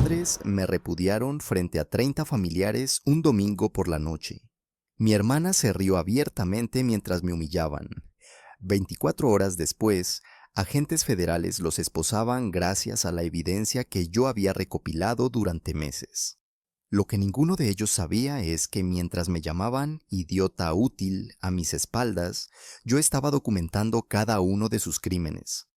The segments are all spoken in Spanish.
padres me repudiaron frente a 30 familiares un domingo por la noche. Mi hermana se rió abiertamente mientras me humillaban. 24 horas después, agentes federales los esposaban gracias a la evidencia que yo había recopilado durante meses. Lo que ninguno de ellos sabía es que mientras me llamaban idiota útil a mis espaldas, yo estaba documentando cada uno de sus crímenes.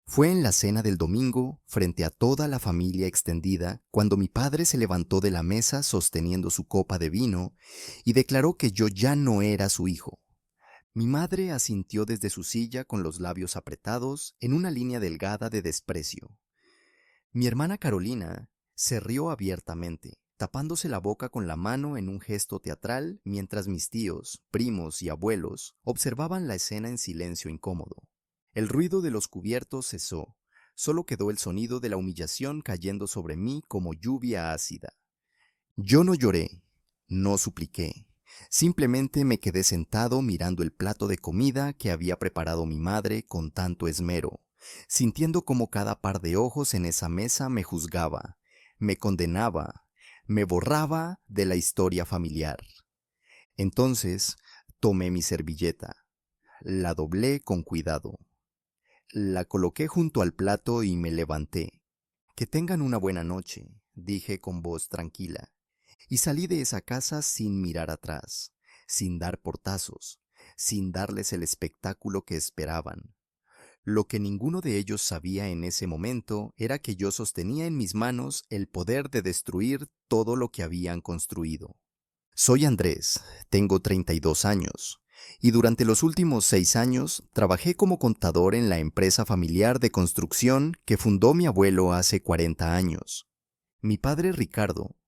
Fue en la cena del domingo, frente a toda la familia extendida, cuando mi padre se levantó de la mesa sosteniendo su copa de vino y declaró que yo ya no era su hijo. Mi madre asintió desde su silla con los labios apretados en una línea delgada de desprecio. Mi hermana Carolina se rió abiertamente, tapándose la boca con la mano en un gesto teatral mientras mis tíos, primos y abuelos observaban la escena en silencio incómodo. El ruido de los cubiertos cesó, solo quedó el sonido de la humillación cayendo sobre mí como lluvia ácida. Yo no lloré, no supliqué, simplemente me quedé sentado mirando el plato de comida que había preparado mi madre con tanto esmero, sintiendo como cada par de ojos en esa mesa me juzgaba, me condenaba, me borraba de la historia familiar. Entonces tomé mi servilleta, la doblé con cuidado. La coloqué junto al plato y me levanté. Que tengan una buena noche, dije con voz tranquila, y salí de esa casa sin mirar atrás, sin dar portazos, sin darles el espectáculo que esperaban. Lo que ninguno de ellos sabía en ese momento era que yo sostenía en mis manos el poder de destruir todo lo que habían construido. Soy Andrés, tengo 32 años, y durante los últimos 6 años trabajé como contador en la empresa familiar de construcción que fundó mi abuelo hace 40 años. Mi padre Ricardo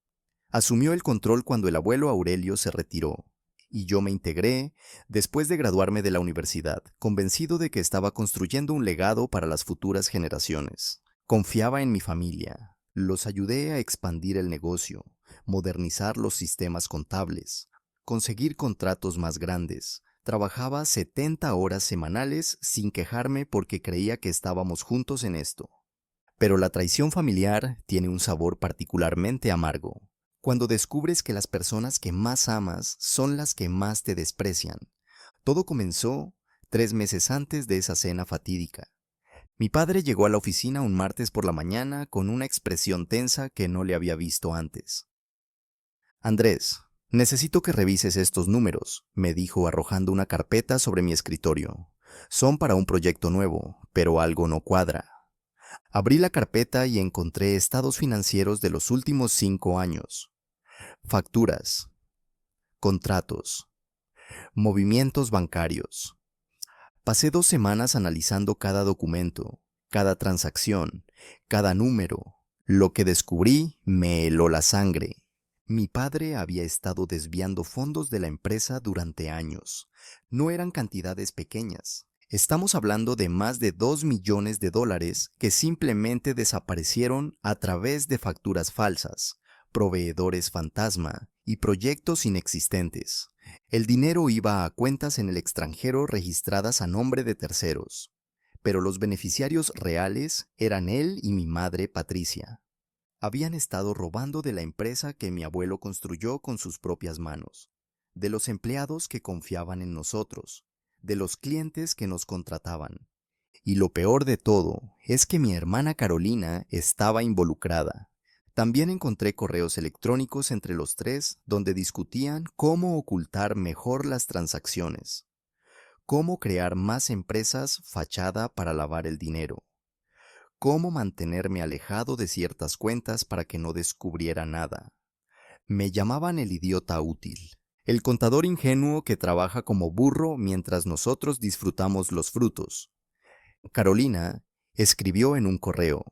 asumió el control cuando el abuelo Aurelio se retiró, y yo me integré después de graduarme de la universidad, convencido de que estaba construyendo un legado para las futuras generaciones. Confiaba en mi familia, los ayudé a expandir el negocio, modernizar los sistemas contables, conseguir contratos más grandes. Trabajaba 70 horas semanales sin quejarme porque creía que estábamos juntos en esto. Pero la traición familiar tiene un sabor particularmente amargo. Cuando descubres que las personas que más amas son las que más te desprecian. Todo comenzó 3 meses antes de esa cena fatídica. Mi padre llegó a la oficina un martes por la mañana con una expresión tensa que no le había visto antes. Andrés, necesito que revises estos números, me dijo arrojando una carpeta sobre mi escritorio. Son para un proyecto nuevo, pero algo no cuadra. Abrí la carpeta y encontré estados financieros de los últimos 5 años. Facturas, contratos, movimientos bancarios. Pasé 2 semanas analizando cada documento, cada transacción, cada número. Lo que descubrí me heló la sangre. Mi padre había estado desviando fondos de la empresa durante años. No eran cantidades pequeñas. Estamos hablando de más de $2 millones que simplemente desaparecieron a través de facturas falsas, proveedores fantasma y proyectos inexistentes. El dinero iba a cuentas en el extranjero registradas a nombre de terceros, pero los beneficiarios reales eran él y mi madre Patricia. Habían estado robando de la empresa que mi abuelo construyó con sus propias manos, de los empleados que confiaban en nosotros, de los clientes que nos contrataban. Y lo peor de todo es que mi hermana Carolina estaba involucrada. También encontré correos electrónicos entre los tres donde discutían cómo ocultar mejor las transacciones, cómo crear más empresas fachada para lavar el dinero, cómo mantenerme alejado de ciertas cuentas para que no descubriera nada. Me llamaban el idiota útil, el contador ingenuo que trabaja como burro mientras nosotros disfrutamos los frutos. Carolina escribió en un correo: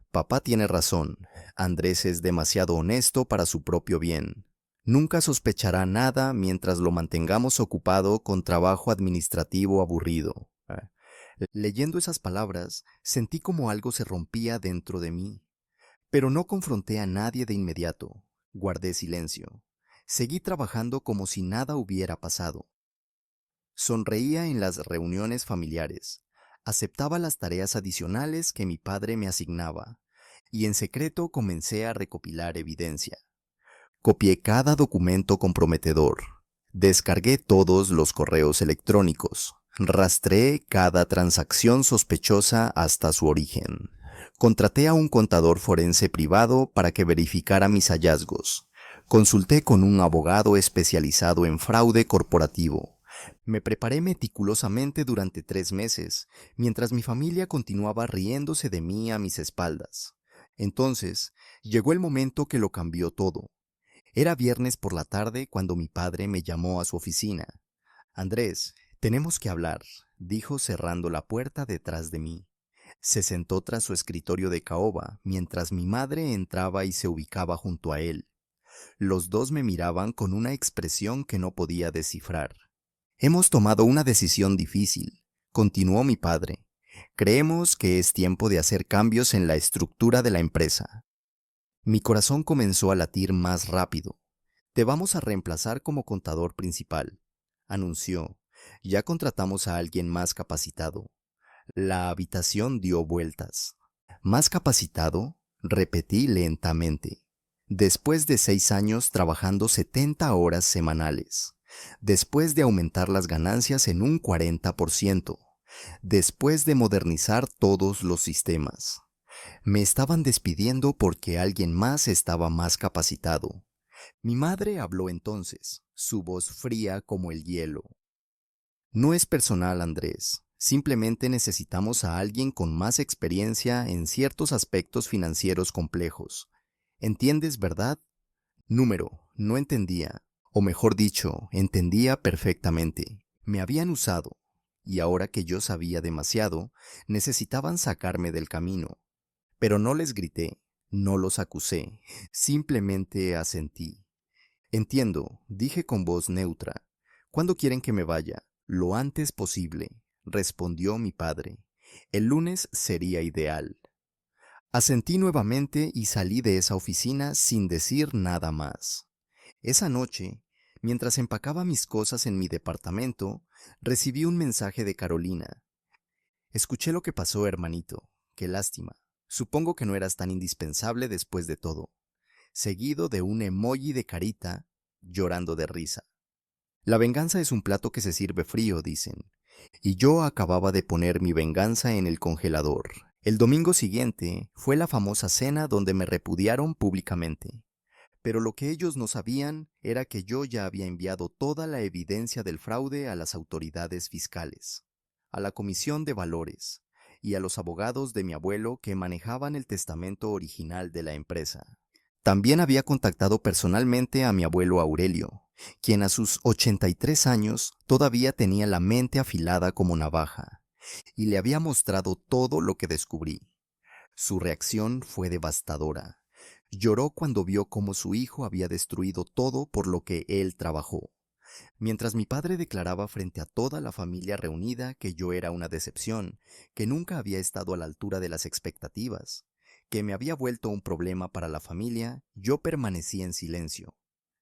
Papá tiene razón, Andrés es demasiado honesto para su propio bien. Nunca sospechará nada mientras lo mantengamos ocupado con trabajo administrativo aburrido. Leyendo esas palabras, sentí como algo se rompía dentro de mí, pero no confronté a nadie de inmediato. Guardé silencio. Seguí trabajando como si nada hubiera pasado. Sonreía en las reuniones familiares. Aceptaba las tareas adicionales que mi padre me asignaba y en secreto comencé a recopilar evidencia. Copié cada documento comprometedor. Descargué todos los correos electrónicos. Rastreé cada transacción sospechosa hasta su origen. Contraté a un contador forense privado para que verificara mis hallazgos. Consulté con un abogado especializado en fraude corporativo. Me preparé meticulosamente durante 3 meses, mientras mi familia continuaba riéndose de mí a mis espaldas. Entonces, llegó el momento que lo cambió todo. Era viernes por la tarde cuando mi padre me llamó a su oficina. Andrés, tenemos que hablar, dijo cerrando la puerta detrás de mí. Se sentó tras su escritorio de caoba mientras mi madre entraba y se ubicaba junto a él. Los dos me miraban con una expresión que no podía descifrar. Hemos tomado una decisión difícil, continuó mi padre. Creemos que es tiempo de hacer cambios en la estructura de la empresa. Mi corazón comenzó a latir más rápido. Te vamos a reemplazar como contador principal, anunció. Ya contratamos a alguien más capacitado. La habitación dio vueltas. ¿Más capacitado? Repetí lentamente. Después de 6 años trabajando 70 horas semanales. Después de aumentar las ganancias en un 40%. Después de modernizar todos los sistemas. Me estaban despidiendo porque alguien más estaba más capacitado. Mi madre habló entonces, su voz fría como el hielo. No es personal, Andrés. Simplemente necesitamos a alguien con más experiencia en ciertos aspectos financieros complejos. ¿Entiendes, verdad? No entendía. O mejor dicho, entendía perfectamente. Me habían usado. Y ahora que yo sabía demasiado, necesitaban sacarme del camino. Pero no les grité, no los acusé, simplemente asentí. Entiendo, dije con voz neutra. ¿Cuándo quieren que me vaya? Lo antes posible, respondió mi padre. El lunes sería ideal. Asentí nuevamente y salí de esa oficina sin decir nada más. Esa noche, mientras empacaba mis cosas en mi departamento, recibí un mensaje de Carolina. Escuché lo que pasó, hermanito. Qué lástima. Supongo que no eras tan indispensable después de todo. Seguido de un emoji de carita, llorando de risa. La venganza es un plato que se sirve frío, dicen. Y yo acababa de poner mi venganza en el congelador. El domingo siguiente fue la famosa cena donde me repudiaron públicamente. Pero lo que ellos no sabían era que yo ya había enviado toda la evidencia del fraude a las autoridades fiscales, a la Comisión de Valores y a los abogados de mi abuelo que manejaban el testamento original de la empresa. También había contactado personalmente a mi abuelo Aurelio, quien a sus 83 años todavía tenía la mente afilada como navaja, y le había mostrado todo lo que descubrí. Su reacción fue devastadora. Lloró cuando vio cómo su hijo había destruido todo por lo que él trabajó. Mientras mi padre declaraba frente a toda la familia reunida que yo era una decepción, que nunca había estado a la altura de las expectativas, que me había vuelto un problema para la familia, yo permanecí en silencio,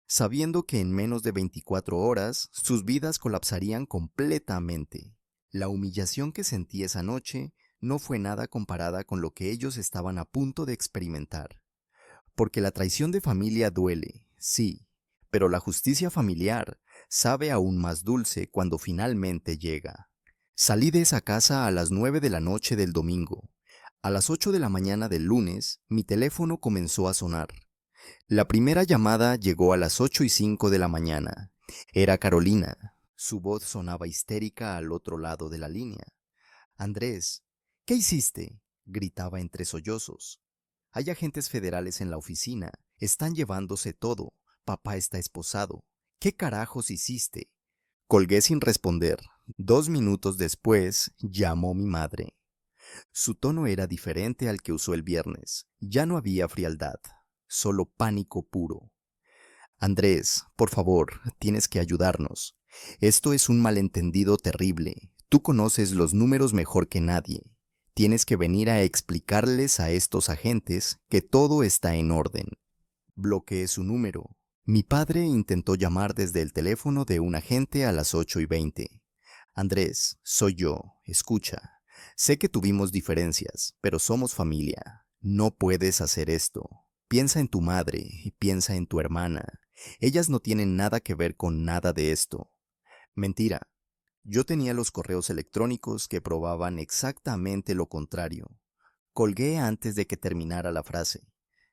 sabiendo que en menos de 24 horas sus vidas colapsarían completamente. La humillación que sentí esa noche no fue nada comparada con lo que ellos estaban a punto de experimentar. Porque la traición de familia duele, sí, pero la justicia familiar sabe aún más dulce cuando finalmente llega. Salí de esa casa a las 9 de la noche del domingo. A las 8 de la mañana del lunes, mi teléfono comenzó a sonar. La primera llamada llegó a las 8:05 de la mañana. Era Carolina. Su voz sonaba histérica al otro lado de la línea. Andrés, ¿qué hiciste? Gritaba entre sollozos. Hay agentes federales en la oficina. Están llevándose todo. Papá está esposado. ¿Qué carajos hiciste? Colgué sin responder. 2 minutos después, llamó mi madre. Su tono era diferente al que usó el viernes. Ya no había frialdad, solo pánico puro. Andrés, por favor, tienes que ayudarnos. Esto es un malentendido terrible. Tú conoces los números mejor que nadie. Tienes que venir a explicarles a estos agentes que todo está en orden. Bloqueé su número. Mi padre intentó llamar desde el teléfono de un agente a las 8:20. Andrés, soy yo, escucha. Sé que tuvimos diferencias, pero somos familia. No puedes hacer esto. Piensa en tu madre y piensa en tu hermana. Ellas no tienen nada que ver con nada de esto. Mentira. Yo tenía los correos electrónicos que probaban exactamente lo contrario. Colgué antes de que terminara la frase.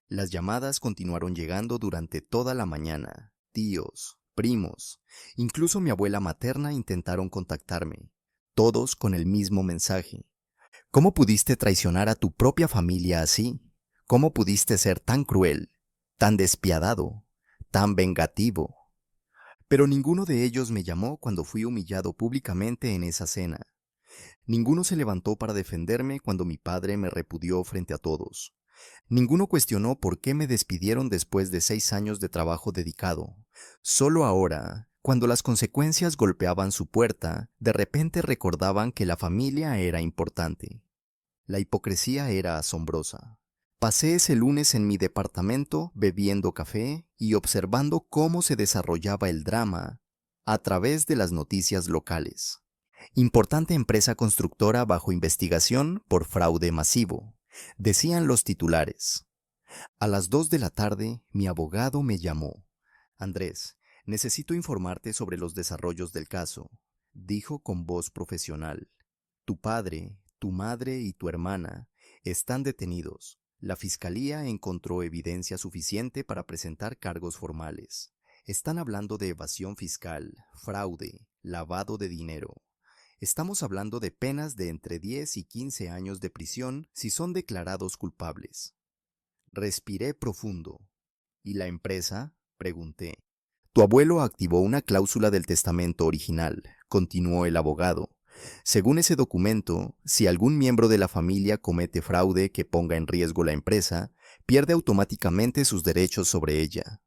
Las llamadas continuaron llegando durante toda la mañana. Tíos, primos, incluso mi abuela materna intentaron contactarme, todos con el mismo mensaje. ¿Cómo pudiste traicionar a tu propia familia así? ¿Cómo pudiste ser tan cruel, tan despiadado, tan vengativo? Pero ninguno de ellos me llamó cuando fui humillado públicamente en esa cena. Ninguno se levantó para defenderme cuando mi padre me repudió frente a todos. Ninguno cuestionó por qué me despidieron después de 6 años de trabajo dedicado. Solo ahora, cuando las consecuencias golpeaban su puerta, de repente recordaban que la familia era importante. La hipocresía era asombrosa. Pasé ese lunes en mi departamento bebiendo café y observando cómo se desarrollaba el drama a través de las noticias locales. Importante empresa constructora bajo investigación por fraude masivo, decían los titulares. A las 2 de la tarde, mi abogado me llamó. Andrés, necesito informarte sobre los desarrollos del caso, dijo con voz profesional. Tu padre, tu madre y tu hermana están detenidos. La fiscalía encontró evidencia suficiente para presentar cargos formales. Están hablando de evasión fiscal, fraude, lavado de dinero. Estamos hablando de penas de entre 10 y 15 años de prisión si son declarados culpables. Respiré profundo. ¿Y la empresa? Pregunté. Tu abuelo activó una cláusula del testamento original, continuó el abogado. Según ese documento, si algún miembro de la familia comete fraude que ponga en riesgo la empresa, pierde automáticamente sus derechos sobre ella.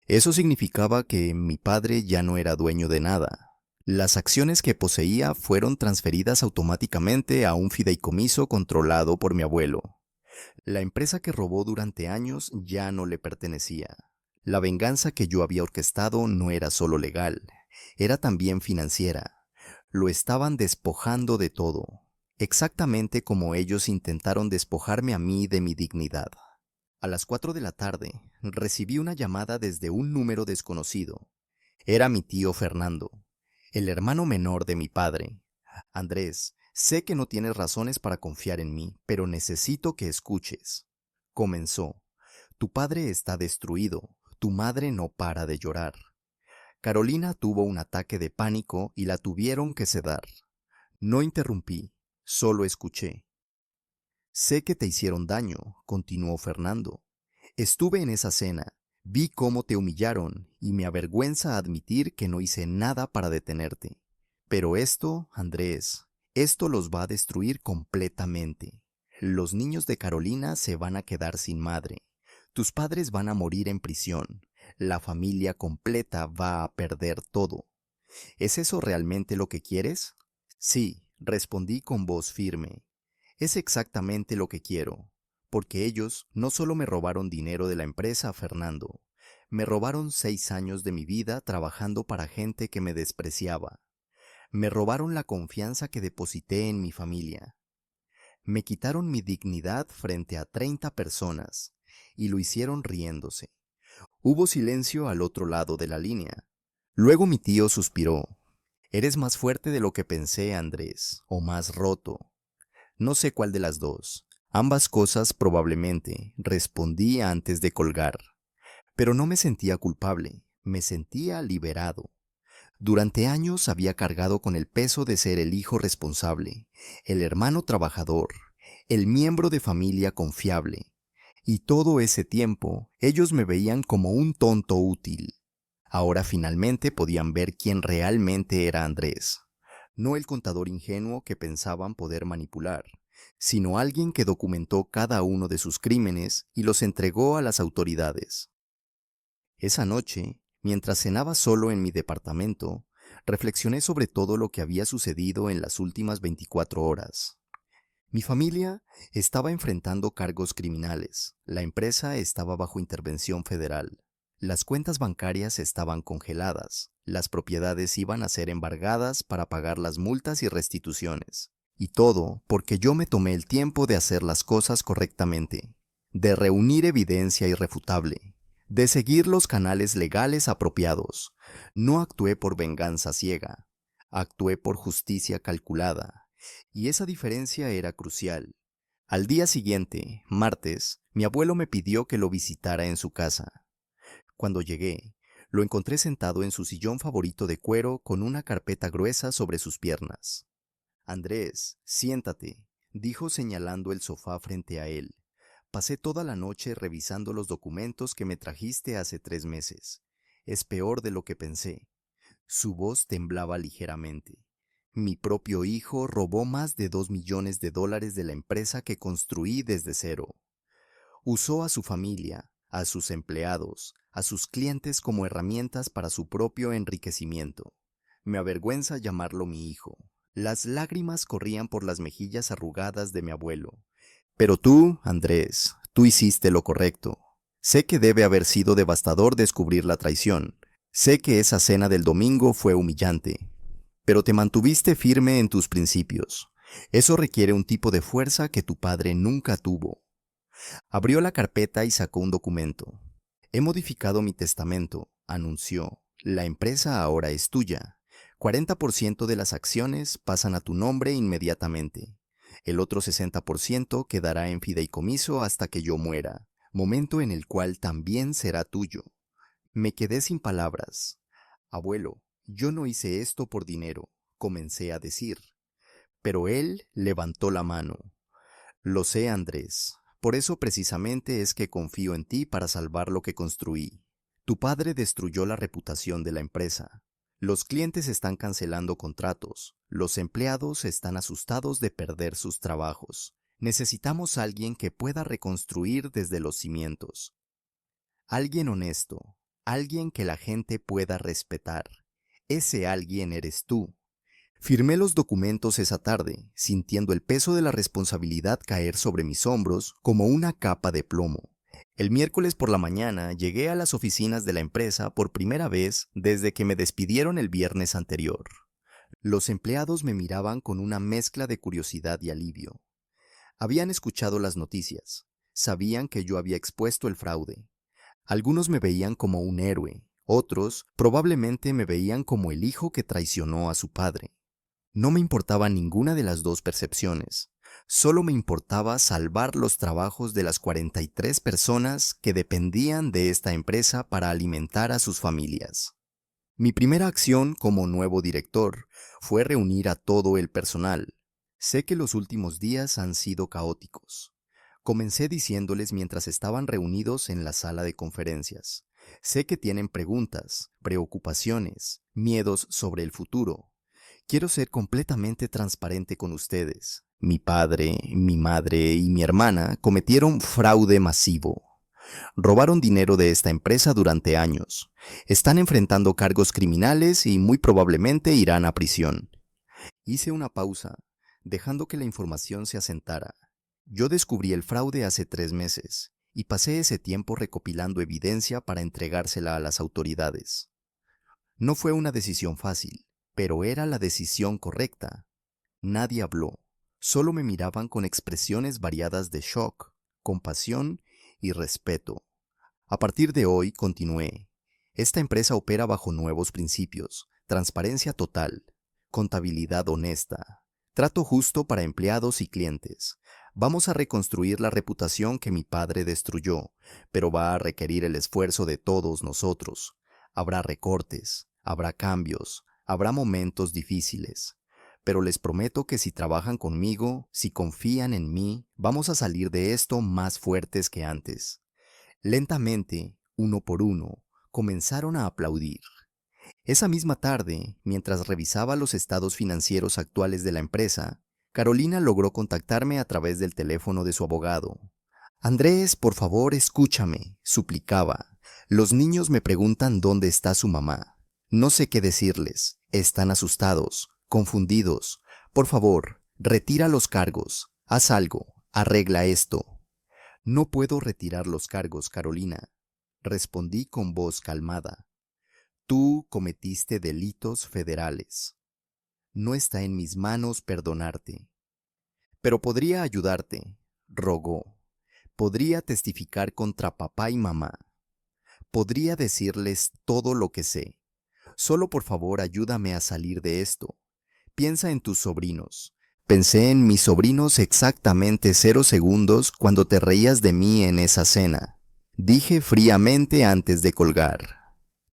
Eso significaba que mi padre ya no era dueño de nada. Las acciones que poseía fueron transferidas automáticamente a un fideicomiso controlado por mi abuelo. La empresa que robó durante años ya no le pertenecía. La venganza que yo había orquestado no era solo legal, era también financiera. Lo estaban despojando de todo, exactamente como ellos intentaron despojarme a mí de mi dignidad. A las 4 de la tarde, recibí una llamada desde un número desconocido. Era mi tío Fernando, el hermano menor de mi padre. Andrés, sé que no tienes razones para confiar en mí, pero necesito que escuches. Comenzó. Tu padre está destruido, tu madre no para de llorar. Carolina tuvo un ataque de pánico y la tuvieron que sedar. No interrumpí, solo escuché. Sé que te hicieron daño, continuó Fernando. Estuve en esa cena, vi cómo te humillaron y me avergüenza admitir que no hice nada para detenerte. Pero esto, Andrés, esto los va a destruir completamente. Los niños de Carolina se van a quedar sin madre. Tus padres van a morir en prisión. La familia completa va a perder todo. ¿Es eso realmente lo que quieres? Sí, respondí con voz firme. Es exactamente lo que quiero, porque ellos no solo me robaron dinero de la empresa, Fernando, me robaron 6 años de mi vida trabajando para gente que me despreciaba. Me robaron la confianza que deposité en mi familia. Me quitaron mi dignidad frente a 30 personas, y lo hicieron riéndose. Hubo silencio al otro lado de la línea. Luego mi tío suspiró. Eres más fuerte de lo que pensé, Andrés, o más roto. No sé cuál de las dos. Ambas cosas probablemente, respondí antes de colgar. Pero no me sentía culpable, me sentía liberado. Durante años había cargado con el peso de ser el hijo responsable, el hermano trabajador, el miembro de familia confiable. Y todo ese tiempo ellos me veían como un tonto útil. Ahora finalmente podían ver quién realmente era Andrés. No el contador ingenuo que pensaban poder manipular, sino alguien que documentó cada uno de sus crímenes y los entregó a las autoridades. Esa noche, mientras cenaba solo en mi departamento, reflexioné sobre todo lo que había sucedido en las últimas 24 horas. Mi familia estaba enfrentando cargos criminales, la empresa estaba bajo intervención federal, las cuentas bancarias estaban congeladas, las propiedades iban a ser embargadas para pagar las multas y restituciones, Y todo porque yo me tomé el tiempo de hacer las cosas correctamente, de reunir evidencia irrefutable, de seguir los canales legales apropiados. No actué por venganza ciega, actué por justicia calculada. Y esa diferencia era crucial. Al día siguiente, martes, mi abuelo me pidió que lo visitara en su casa. Cuando llegué, lo encontré sentado en su sillón favorito de cuero con una carpeta gruesa sobre sus piernas. Andrés, siéntate, dijo señalando el sofá frente a él. Pasé toda la noche revisando los documentos que me trajiste hace 3 meses. Es peor de lo que pensé. Su voz temblaba ligeramente. Mi propio hijo robó más de $2 millones de la empresa que construí desde cero. Usó a su familia, a sus empleados, a sus clientes como herramientas para su propio enriquecimiento. Me avergüenza llamarlo mi hijo. Las lágrimas corrían por las mejillas arrugadas de mi abuelo. Pero tú, Andrés, tú hiciste lo correcto. Sé que debe haber sido devastador descubrir la traición. Sé que esa cena del domingo fue humillante. Pero te mantuviste firme en tus principios. Eso requiere un tipo de fuerza que tu padre nunca tuvo. Abrió la carpeta y sacó un documento. He modificado mi testamento, anunció. La empresa ahora es tuya. 40% de las acciones pasan a tu nombre inmediatamente. El otro 60% quedará en fideicomiso hasta que yo muera, momento en el cual también será tuyo. Me quedé sin palabras. Abuelo, yo no hice esto por dinero, comencé a decir. Pero él levantó la mano. Lo sé, Andrés. Por eso precisamente es que confío en ti para salvar lo que construí. Tu padre destruyó la reputación de la empresa. Los clientes están cancelando contratos. Los empleados están asustados de perder sus trabajos. Necesitamos alguien que pueda reconstruir desde los cimientos. Alguien honesto. Alguien que la gente pueda respetar. Ese alguien eres tú. Firmé los documentos esa tarde, sintiendo el peso de la responsabilidad caer sobre mis hombros como una capa de plomo. El miércoles por la mañana llegué a las oficinas de la empresa por primera vez desde que me despidieron el viernes anterior. Los empleados me miraban con una mezcla de curiosidad y alivio. Habían escuchado las noticias, sabían que yo había expuesto el fraude. Algunos me veían como un héroe, otros probablemente me veían como el hijo que traicionó a su padre. No me importaba ninguna de las dos percepciones, solo me importaba salvar los trabajos de las 43 personas que dependían de esta empresa para alimentar a sus familias. Mi primera acción como nuevo director fue reunir a todo el personal. Sé que los últimos días han sido caóticos. Comencé diciéndoles mientras estaban reunidos en la sala de conferencias. Sé que tienen preguntas, preocupaciones, miedos sobre el futuro. Quiero ser completamente transparente con ustedes. Mi padre, mi madre y mi hermana cometieron fraude masivo. Robaron dinero de esta empresa durante años. Están enfrentando cargos criminales y muy probablemente irán a prisión. Hice una pausa, dejando que la información se asentara. Yo descubrí el fraude hace 3 meses y pasé ese tiempo recopilando evidencia para entregársela a las autoridades. No fue una decisión fácil, pero era la decisión correcta. Nadie habló, solo me miraban con expresiones variadas de shock, compasión y respeto. A partir de hoy, continué. Esta empresa opera bajo nuevos principios: transparencia total, contabilidad honesta, trato justo para empleados y clientes. Vamos a reconstruir la reputación que mi padre destruyó, pero va a requerir el esfuerzo de todos nosotros. Habrá recortes, habrá cambios, habrá momentos difíciles. Pero les prometo que si trabajan conmigo, si confían en mí, vamos a salir de esto más fuertes que antes. Lentamente, uno por uno, comenzaron a aplaudir. Esa misma tarde, mientras revisaba los estados financieros actuales de la empresa, Carolina logró contactarme a través del teléfono de su abogado. Andrés, por favor, escúchame, suplicaba. Los niños me preguntan dónde está su mamá. No sé qué decirles. Están asustados, confundidos. Por favor, retira los cargos. Haz algo. Arregla esto. No puedo retirar los cargos, Carolina, respondí con voz calmada. Tú cometiste delitos federales. No está en mis manos perdonarte. Pero podría ayudarte, rogó. Podría testificar contra papá y mamá. Podría decirles todo lo que sé. Solo por favor ayúdame a salir de esto. Piensa en tus sobrinos. Pensé en mis sobrinos exactamente 0 segundos cuando te reías de mí en esa cena. Dije fríamente antes de colgar.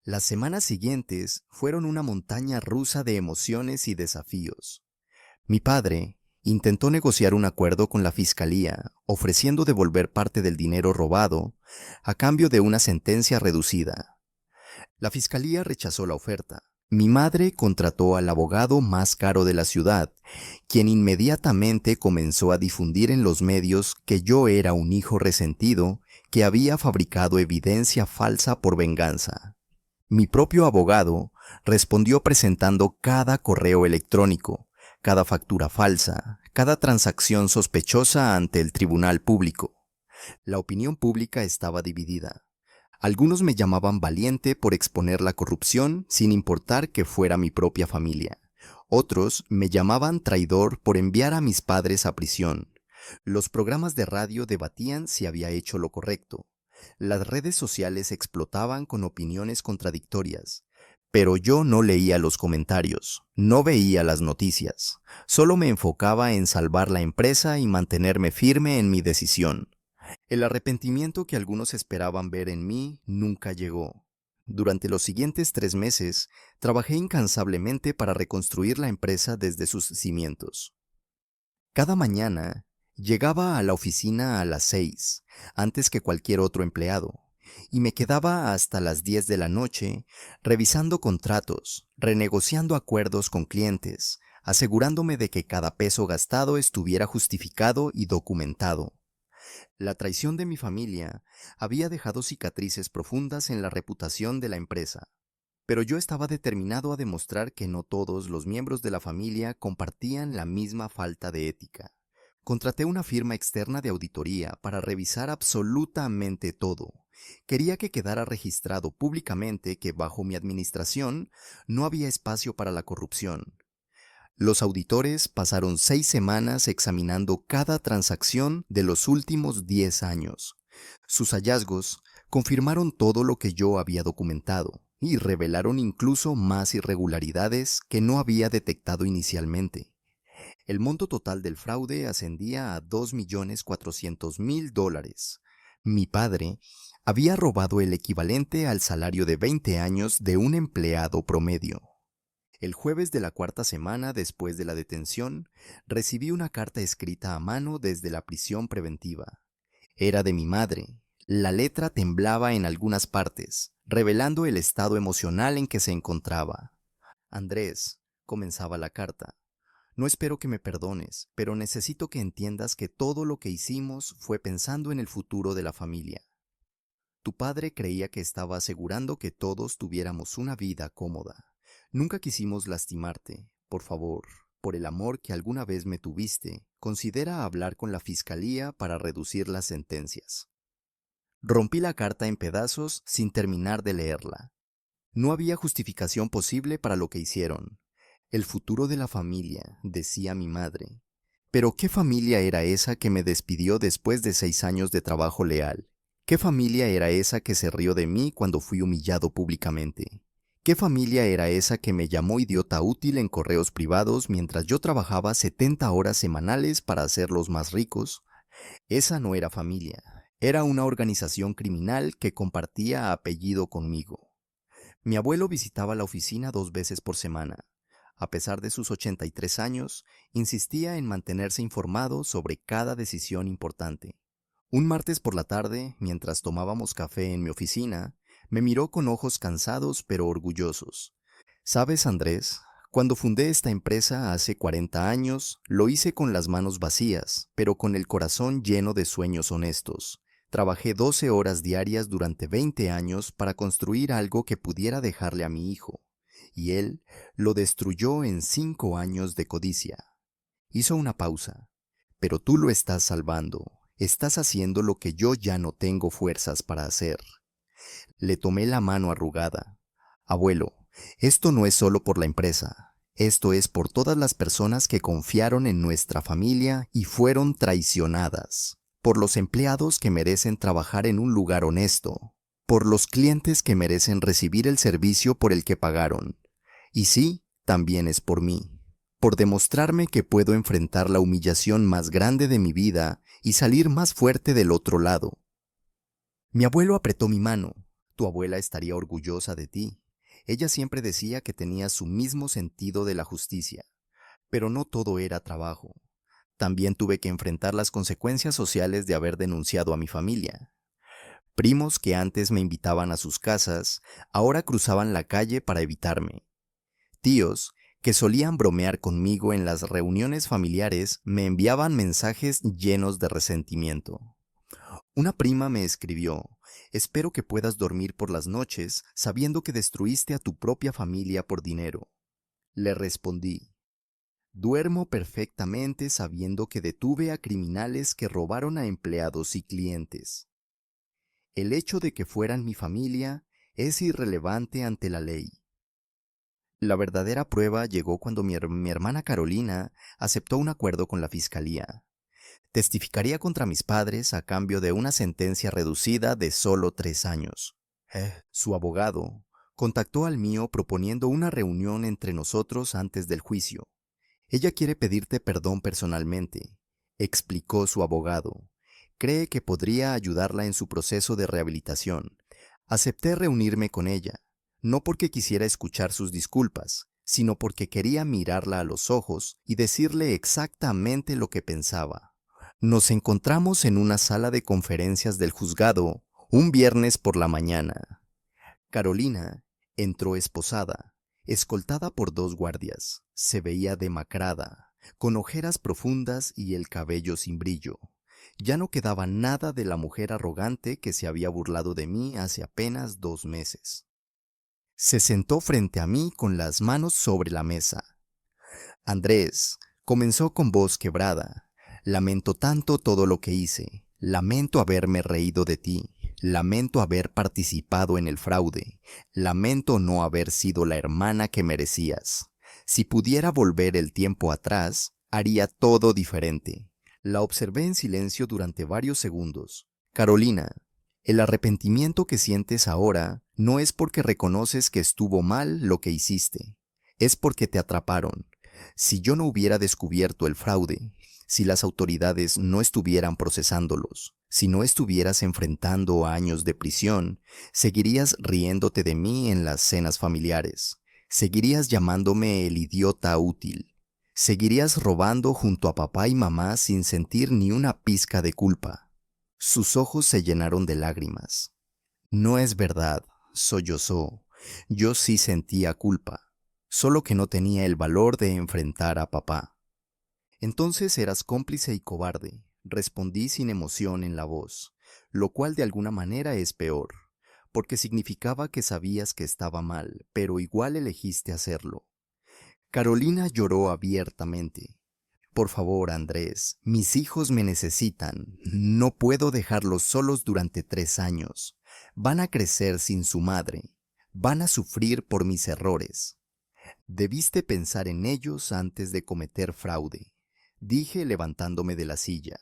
Las semanas siguientes fueron una montaña rusa de emociones y desafíos. Mi padre intentó negociar un acuerdo con la fiscalía, ofreciendo devolver parte del dinero robado a cambio de una sentencia reducida. La fiscalía rechazó la oferta. Mi madre contrató al abogado más caro de la ciudad, quien inmediatamente comenzó a difundir en los medios que yo era un hijo resentido que había fabricado evidencia falsa por venganza. Mi propio abogado respondió presentando cada correo electrónico, cada factura falsa, cada transacción sospechosa ante el tribunal público. La opinión pública estaba dividida. Algunos me llamaban valiente por exponer la corrupción sin importar que fuera mi propia familia. Otros me llamaban traidor por enviar a mis padres a prisión. Los programas de radio debatían si había hecho lo correcto. Las redes sociales explotaban con opiniones contradictorias. Pero yo no leía los comentarios, no veía las noticias. Solo me enfocaba en salvar la empresa y mantenerme firme en mi decisión. El arrepentimiento que algunos esperaban ver en mí nunca llegó. Durante los siguientes 3 meses, trabajé incansablemente para reconstruir la empresa desde sus cimientos. Cada mañana, llegaba a la oficina a las 6, antes que cualquier otro empleado, y me quedaba hasta las 10 de la noche revisando contratos, renegociando acuerdos con clientes, asegurándome de que cada peso gastado estuviera justificado y documentado. La traición de mi familia había dejado cicatrices profundas en la reputación de la empresa, pero yo estaba determinado a demostrar que no todos los miembros de la familia compartían la misma falta de ética. Contraté una firma externa de auditoría para revisar absolutamente todo. Quería que quedara registrado públicamente que bajo mi administración no había espacio para la corrupción. Los auditores pasaron 6 semanas examinando cada transacción de los últimos 10 años. Sus hallazgos confirmaron todo lo que yo había documentado y revelaron incluso más irregularidades que no había detectado inicialmente. El monto total del fraude ascendía a $2.400.000. Mi padre había robado el equivalente al salario de 20 años de un empleado promedio. El jueves de la cuarta semana después de la detención, recibí una carta escrita a mano desde la prisión preventiva. Era de mi madre. La letra temblaba en algunas partes, revelando el estado emocional en que se encontraba. Andrés, comenzaba la carta, no espero que me perdones, pero necesito que entiendas que todo lo que hicimos fue pensando en el futuro de la familia. Tu padre creía que estaba asegurando que todos tuviéramos una vida cómoda. Nunca quisimos lastimarte. Por favor, por el amor que alguna vez me tuviste, considera hablar con la fiscalía para reducir las sentencias. Rompí la carta en pedazos sin terminar de leerla. No había justificación posible para lo que hicieron. El futuro de la familia, decía mi madre. Pero ¿qué familia era esa que me despidió después de 6 años de trabajo leal? ¿Qué familia era esa que se rió de mí cuando fui humillado públicamente? ¿Qué familia era esa que me llamó idiota útil en correos privados mientras yo trabajaba 70 horas semanales para hacerlos más ricos? Esa no era familia, era una organización criminal que compartía apellido conmigo. Mi abuelo visitaba la oficina 2 veces por semana. A pesar de sus 83 años, insistía en mantenerse informado sobre cada decisión importante. Un martes por la tarde, mientras tomábamos café en mi oficina, me miró con ojos cansados pero orgullosos. ¿Sabes, Andrés? Cuando fundé esta empresa hace 40 años, lo hice con las manos vacías, pero con el corazón lleno de sueños honestos. Trabajé 12 horas diarias durante 20 años para construir algo que pudiera dejarle a mi hijo, y él lo destruyó en 5 años de codicia. Hizo una pausa. Pero tú lo estás salvando. Estás haciendo lo que yo ya no tengo fuerzas para hacer. Le tomé la mano arrugada. Abuelo, esto no es solo por la empresa. Esto es por todas las personas que confiaron en nuestra familia y fueron traicionadas, por los empleados que merecen trabajar en un lugar honesto, por los clientes que merecen recibir el servicio por el que pagaron. Y sí, también es por mí, por demostrarme que puedo enfrentar la humillación más grande de mi vida y salir más fuerte del otro lado. Mi abuelo apretó mi mano. Tu abuela estaría orgullosa de ti. Ella siempre decía que tenías su mismo sentido de la justicia, pero no todo era trabajo. También tuve que enfrentar las consecuencias sociales de haber denunciado a mi familia. Primos que antes me invitaban a sus casas, ahora cruzaban la calle para evitarme. Tíos que solían bromear conmigo en las reuniones familiares me enviaban mensajes llenos de resentimiento. Una prima me escribió: espero que puedas dormir por las noches sabiendo que destruiste a tu propia familia por dinero. Le respondí: duermo perfectamente sabiendo que detuve a criminales que robaron a empleados y clientes. El hecho de que fueran mi familia es irrelevante ante la ley. La verdadera prueba llegó cuando mi hermana Carolina aceptó un acuerdo con la fiscalía. Testificaría contra mis padres a cambio de una sentencia reducida de solo 3 años. Su abogado contactó al mío proponiendo una reunión entre nosotros antes del juicio. Ella quiere pedirte perdón personalmente, explicó su abogado. Cree que podría ayudarla en su proceso de rehabilitación. Acepté reunirme con ella, no porque quisiera escuchar sus disculpas, sino porque quería mirarla a los ojos y decirle exactamente lo que pensaba. Nos encontramos en una sala de conferencias del juzgado un viernes por la mañana. Carolina entró esposada, escoltada por 2 guardias. Se veía demacrada, con ojeras profundas y el cabello sin brillo. Ya no quedaba nada de la mujer arrogante que se había burlado de mí hace apenas 2 meses. Se sentó frente a mí con las manos sobre la mesa. Andrés, comenzó con voz quebrada. Lamento tanto todo lo que hice. Lamento haberme reído de ti. Lamento haber participado en el fraude. Lamento no haber sido la hermana que merecías. Si pudiera volver el tiempo atrás, haría todo diferente. La observé en silencio durante varios segundos. Carolina, el arrepentimiento que sientes ahora no es porque reconoces que estuvo mal lo que hiciste. Es porque te atraparon. Si yo no hubiera descubierto el fraude, si las autoridades no estuvieran procesándolos, si no estuvieras enfrentando años de prisión, seguirías riéndote de mí en las cenas familiares, seguirías llamándome el idiota útil, seguirías robando junto a papá y mamá sin sentir ni una pizca de culpa. Sus ojos se llenaron de lágrimas. No es verdad, sollozó. Yo sí sentía culpa, solo que no tenía el valor de enfrentar a papá. Entonces eras cómplice y cobarde, respondí sin emoción en la voz, lo cual de alguna manera es peor, porque significaba que sabías que estaba mal, pero igual elegiste hacerlo. Carolina lloró abiertamente. Por favor, Andrés, mis hijos me necesitan. No puedo dejarlos solos durante 3 años. Van a crecer sin su madre. Van a sufrir por mis errores. Debiste pensar en ellos antes de cometer fraude, dije levantándome de la silla.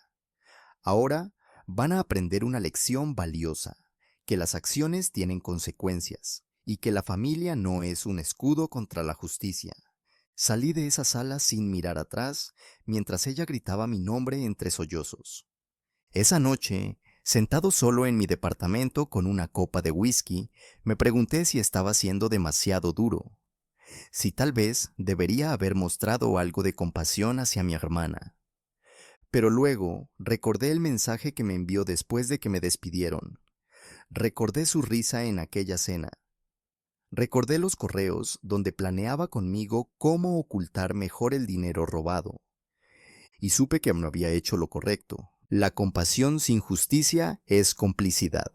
Ahora van a aprender una lección valiosa, que las acciones tienen consecuencias y que la familia no es un escudo contra la justicia. Salí de esa sala sin mirar atrás mientras ella gritaba mi nombre entre sollozos. Esa noche, sentado solo en mi departamento con una copa de whisky, me pregunté si estaba siendo demasiado duro, si tal vez debería haber mostrado algo de compasión hacia mi hermana. Pero luego recordé el mensaje que me envió después de que me despidieron. Recordé su risa en aquella cena. Recordé los correos donde planeaba conmigo cómo ocultar mejor el dinero robado. Y supe que no había hecho lo correcto. La compasión sin justicia es complicidad.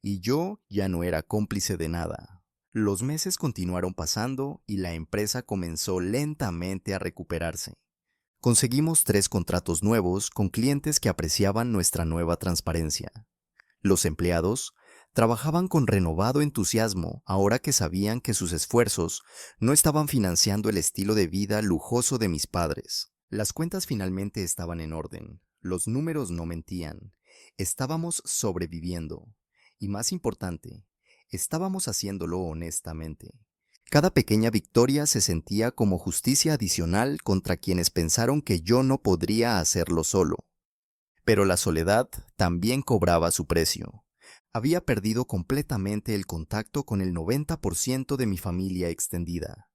Y yo ya no era cómplice de nada. Los meses continuaron pasando y la empresa comenzó lentamente a recuperarse. Conseguimos 3 contratos nuevos con clientes que apreciaban nuestra nueva transparencia. Los empleados Trabajaban con renovado entusiasmo ahora que sabían que sus esfuerzos no estaban financiando el estilo de vida lujoso de mis padres. Las cuentas finalmente estaban en orden, los números no mentían, estábamos sobreviviendo y, más importante, estábamos haciéndolo honestamente. Cada pequeña victoria se sentía como justicia adicional contra quienes pensaron que yo no podría hacerlo solo. Pero la soledad también cobraba su precio. Había perdido completamente el contacto con el 90% de mi familia extendida.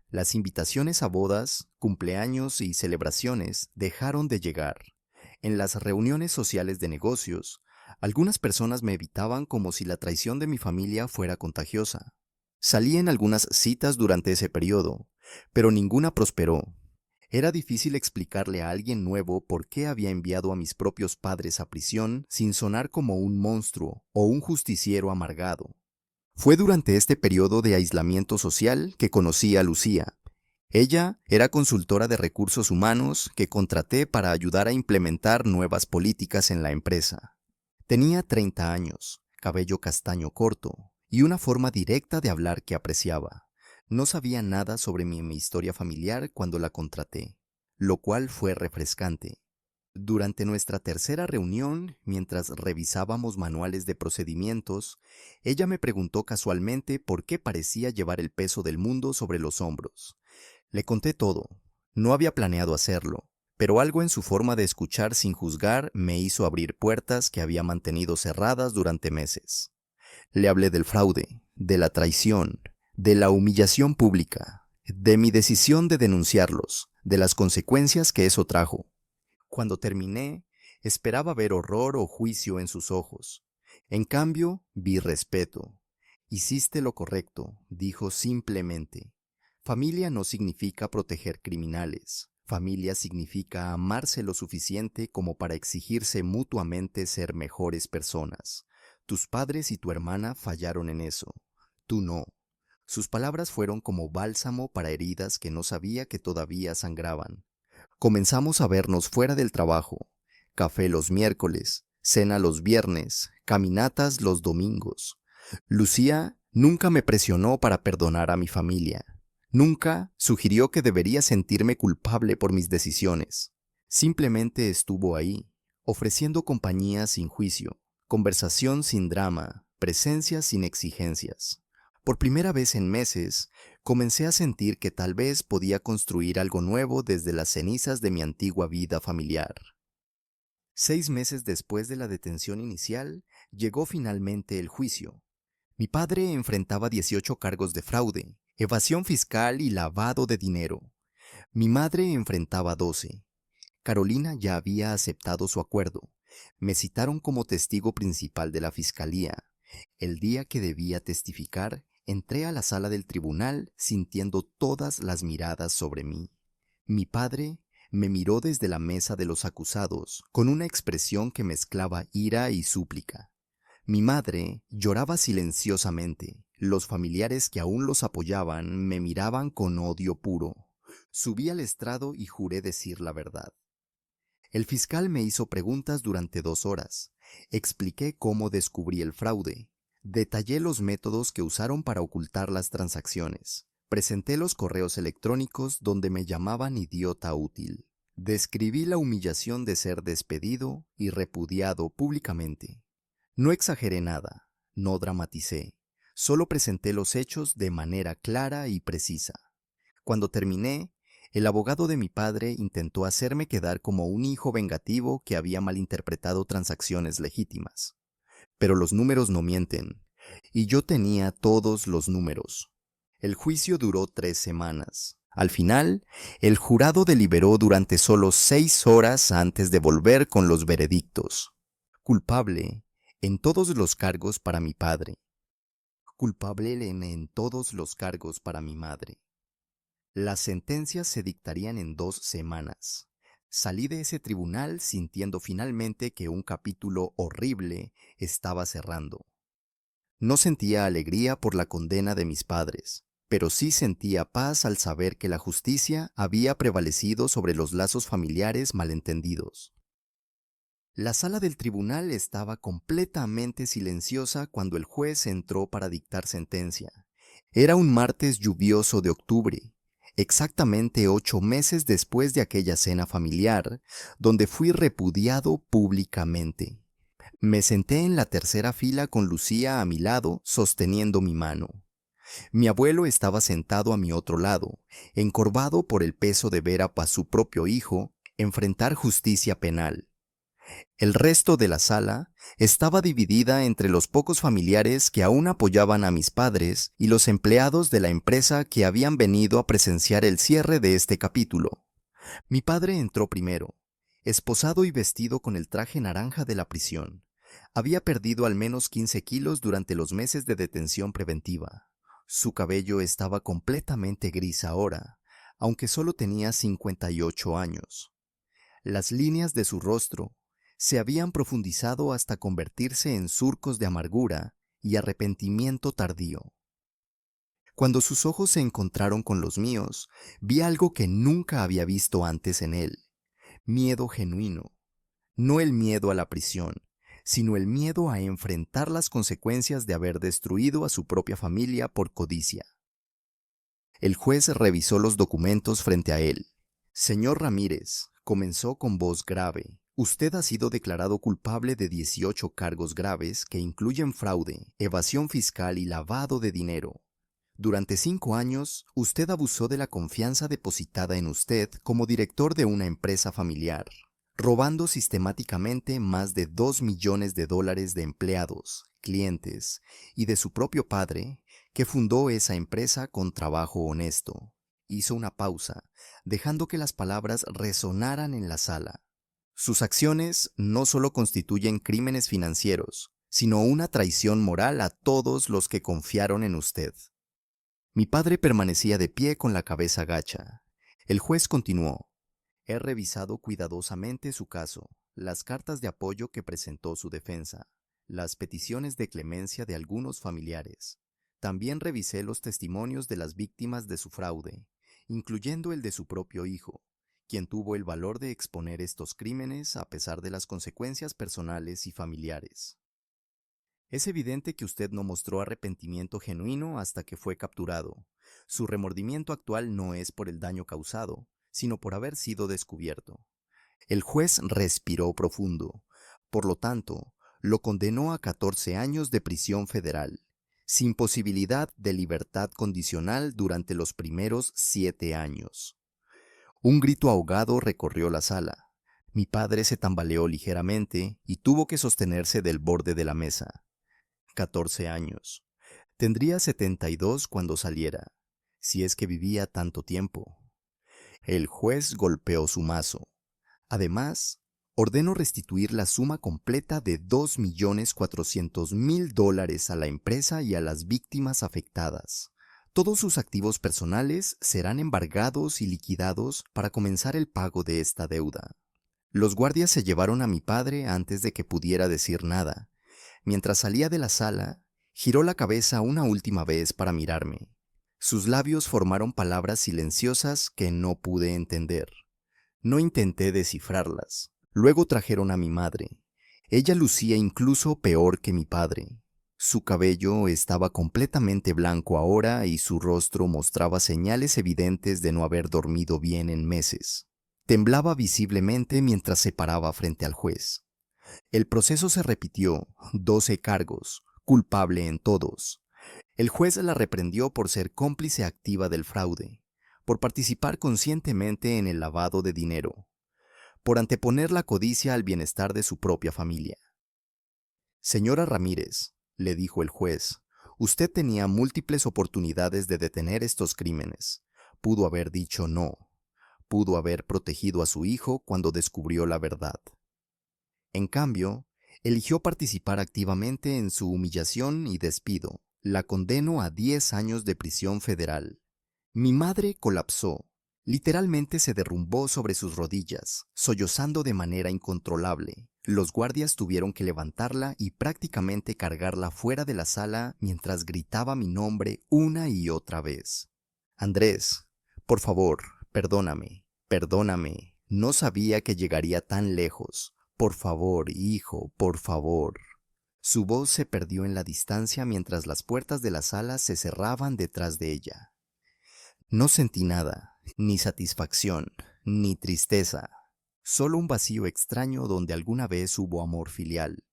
Las invitaciones a bodas, cumpleaños y celebraciones dejaron de llegar. En las reuniones sociales de negocios, algunas personas me evitaban como si la traición de mi familia fuera contagiosa. Salí en algunas citas durante ese periodo, pero ninguna prosperó. Era difícil explicarle a alguien nuevo por qué había enviado a mis propios padres a prisión sin sonar como un monstruo o un justiciero amargado. Fue durante este periodo de aislamiento social que conocí a Lucía. Ella era consultora de recursos humanos que contraté para ayudar a implementar nuevas políticas en la empresa. Tenía 30 años, cabello castaño corto y una forma directa de hablar que apreciaba. No sabía nada sobre mi historia familiar cuando la contraté, lo cual fue refrescante. Durante nuestra tercera reunión, mientras revisábamos manuales de procedimientos, ella me preguntó casualmente por qué parecía llevar el peso del mundo sobre los hombros. Le conté todo. No había planeado hacerlo, pero algo en su forma de escuchar sin juzgar me hizo abrir puertas que había mantenido cerradas durante meses. Le hablé del fraude, de la traición, de la humillación pública, de mi decisión de denunciarlos, de las consecuencias que eso trajo. Cuando terminé, esperaba ver horror o juicio en sus ojos. En cambio, vi respeto. Hiciste lo correcto, dijo simplemente. Familia no significa proteger criminales. Familia significa amarse lo suficiente como para exigirse mutuamente ser mejores personas. Tus padres y tu hermana fallaron en eso. Tú no. Sus palabras fueron como bálsamo para heridas que no sabía que todavía sangraban. Comenzamos a vernos fuera del trabajo. Café los miércoles, cena los viernes, caminatas los domingos. Lucía nunca me presionó para perdonar a mi familia. Nunca sugirió que debería sentirme culpable por mis decisiones. Simplemente estuvo ahí, ofreciendo compañía sin juicio, conversación sin drama, presencia sin exigencias. Por primera vez en meses, comencé a sentir que tal vez podía construir algo nuevo desde las cenizas de mi antigua vida familiar. 6 meses después de la detención inicial, llegó finalmente el juicio. Mi padre enfrentaba 18 cargos de fraude, evasión fiscal y lavado de dinero. Mi madre enfrentaba 12. Carolina ya había aceptado su acuerdo. Me citaron como testigo principal de la fiscalía. El día que debía testificar, entré a la sala del tribunal sintiendo todas las miradas sobre mí. Mi padre me miró desde la mesa de los acusados con una expresión que mezclaba ira y súplica. Mi madre lloraba silenciosamente. Los familiares que aún los apoyaban me miraban con odio puro. Subí al estrado y juré decir la verdad. El fiscal me hizo preguntas durante 2 horas. Expliqué cómo descubrí el fraude. Detallé los métodos que usaron para ocultar las transacciones. Presenté los correos electrónicos donde me llamaban idiota útil. Describí la humillación de ser despedido y repudiado públicamente. No exageré nada, no dramaticé, solo presenté los hechos de manera clara y precisa. Cuando terminé, el abogado de mi padre intentó hacerme quedar como un hijo vengativo que había malinterpretado transacciones legítimas. Pero los números no mienten, y yo tenía todos los números. El juicio duró 3 semanas. Al final, el jurado deliberó durante solo 6 horas antes de volver con los veredictos. Culpable en todos los cargos para mi padre. Culpable en todos los cargos para mi madre. Las sentencias se dictarían en 2 semanas. Salí de ese tribunal sintiendo finalmente que un capítulo horrible estaba cerrando. No sentía alegría por la condena de mis padres, pero sí sentía paz al saber que la justicia había prevalecido sobre los lazos familiares malentendidos. La sala del tribunal estaba completamente silenciosa cuando el juez entró para dictar sentencia. Era un martes lluvioso de octubre, exactamente 8 meses después de aquella cena familiar, donde fui repudiado públicamente. Me senté en la tercera fila con Lucía a mi lado, sosteniendo mi mano. Mi abuelo estaba sentado a mi otro lado, encorvado por el peso de ver a su propio hijo enfrentar justicia penal. El resto de la sala estaba dividida entre los pocos familiares que aún apoyaban a mis padres y los empleados de la empresa que habían venido a presenciar el cierre de este capítulo. Mi padre entró primero, esposado y vestido con el traje naranja de la prisión. Había perdido al menos 15 kilos durante los meses de detención preventiva. Su cabello estaba completamente gris ahora, aunque solo tenía 58 años. Las líneas de su rostro se habían profundizado hasta convertirse en surcos de amargura y arrepentimiento tardío. Cuando sus ojos se encontraron con los míos, vi algo que nunca había visto antes en él: miedo genuino. No el miedo a la prisión, sino el miedo a enfrentar las consecuencias de haber destruido a su propia familia por codicia. El juez revisó los documentos frente a él. Señor Ramírez, comenzó con voz grave. Usted ha sido declarado culpable de 18 cargos graves que incluyen fraude, evasión fiscal y lavado de dinero. Durante 5 años, usted abusó de la confianza depositada en usted como director de una empresa familiar, robando sistemáticamente más de $2 millones de empleados, clientes y de su propio padre, que fundó esa empresa con trabajo honesto. Hizo una pausa, dejando que las palabras resonaran en la sala. Sus acciones no solo constituyen crímenes financieros, sino una traición moral a todos los que confiaron en usted. Mi padre permanecía de pie con la cabeza gacha. El juez continuó. He revisado cuidadosamente su caso, las cartas de apoyo que presentó su defensa, las peticiones de clemencia de algunos familiares. También revisé los testimonios de las víctimas de su fraude, incluyendo el de su propio hijo, quien tuvo el valor de exponer estos crímenes a pesar de las consecuencias personales y familiares. Es evidente que usted no mostró arrepentimiento genuino hasta que fue capturado. Su remordimiento actual no es por el daño causado, sino por haber sido descubierto. El juez respiró profundo. Por lo tanto, lo condenó a 14 años de prisión federal, sin posibilidad de libertad condicional durante los primeros 7 años. Un grito ahogado recorrió la sala. Mi padre se tambaleó ligeramente y tuvo que sostenerse del borde de la mesa. 14 años. Tendría 72 cuando saliera, si es que vivía tanto tiempo. El juez golpeó su mazo. Además, ordenó restituir la suma completa de $2.400.000 a la empresa y a las víctimas afectadas. Todos sus activos personales serán embargados y liquidados para comenzar el pago de esta deuda. Los guardias se llevaron a mi padre antes de que pudiera decir nada. Mientras salía de la sala, giró la cabeza una última vez para mirarme. Sus labios formaron palabras silenciosas que no pude entender. No intenté descifrarlas. Luego trajeron a mi madre. Ella lucía incluso peor que mi padre. Su cabello estaba completamente blanco ahora y su rostro mostraba señales evidentes de no haber dormido bien en meses. Temblaba visiblemente mientras se paraba frente al juez. El proceso se repitió, 12 cargos, culpable en todos. El juez la reprendió por ser cómplice activa del fraude, por participar conscientemente en el lavado de dinero, por anteponer la codicia al bienestar de su propia familia. Señora Ramírez, le dijo el juez, usted tenía múltiples oportunidades de detener estos crímenes. Pudo haber dicho no. Pudo haber protegido a su hijo cuando descubrió la verdad. En cambio, eligió participar activamente en su humillación y despido. La condeno a 10 años de prisión federal. Mi madre colapsó. Literalmente se derrumbó sobre sus rodillas, sollozando de manera incontrolable. Los guardias tuvieron que levantarla y prácticamente cargarla fuera de la sala mientras gritaba mi nombre una y otra vez. Andrés, por favor, perdóname, perdóname. No sabía que llegaría tan lejos. Por favor, hijo, por favor. Su voz se perdió en la distancia mientras las puertas de la sala se cerraban detrás de ella. No sentí nada, ni satisfacción, ni tristeza, solo un vacío extraño donde alguna vez hubo amor filial.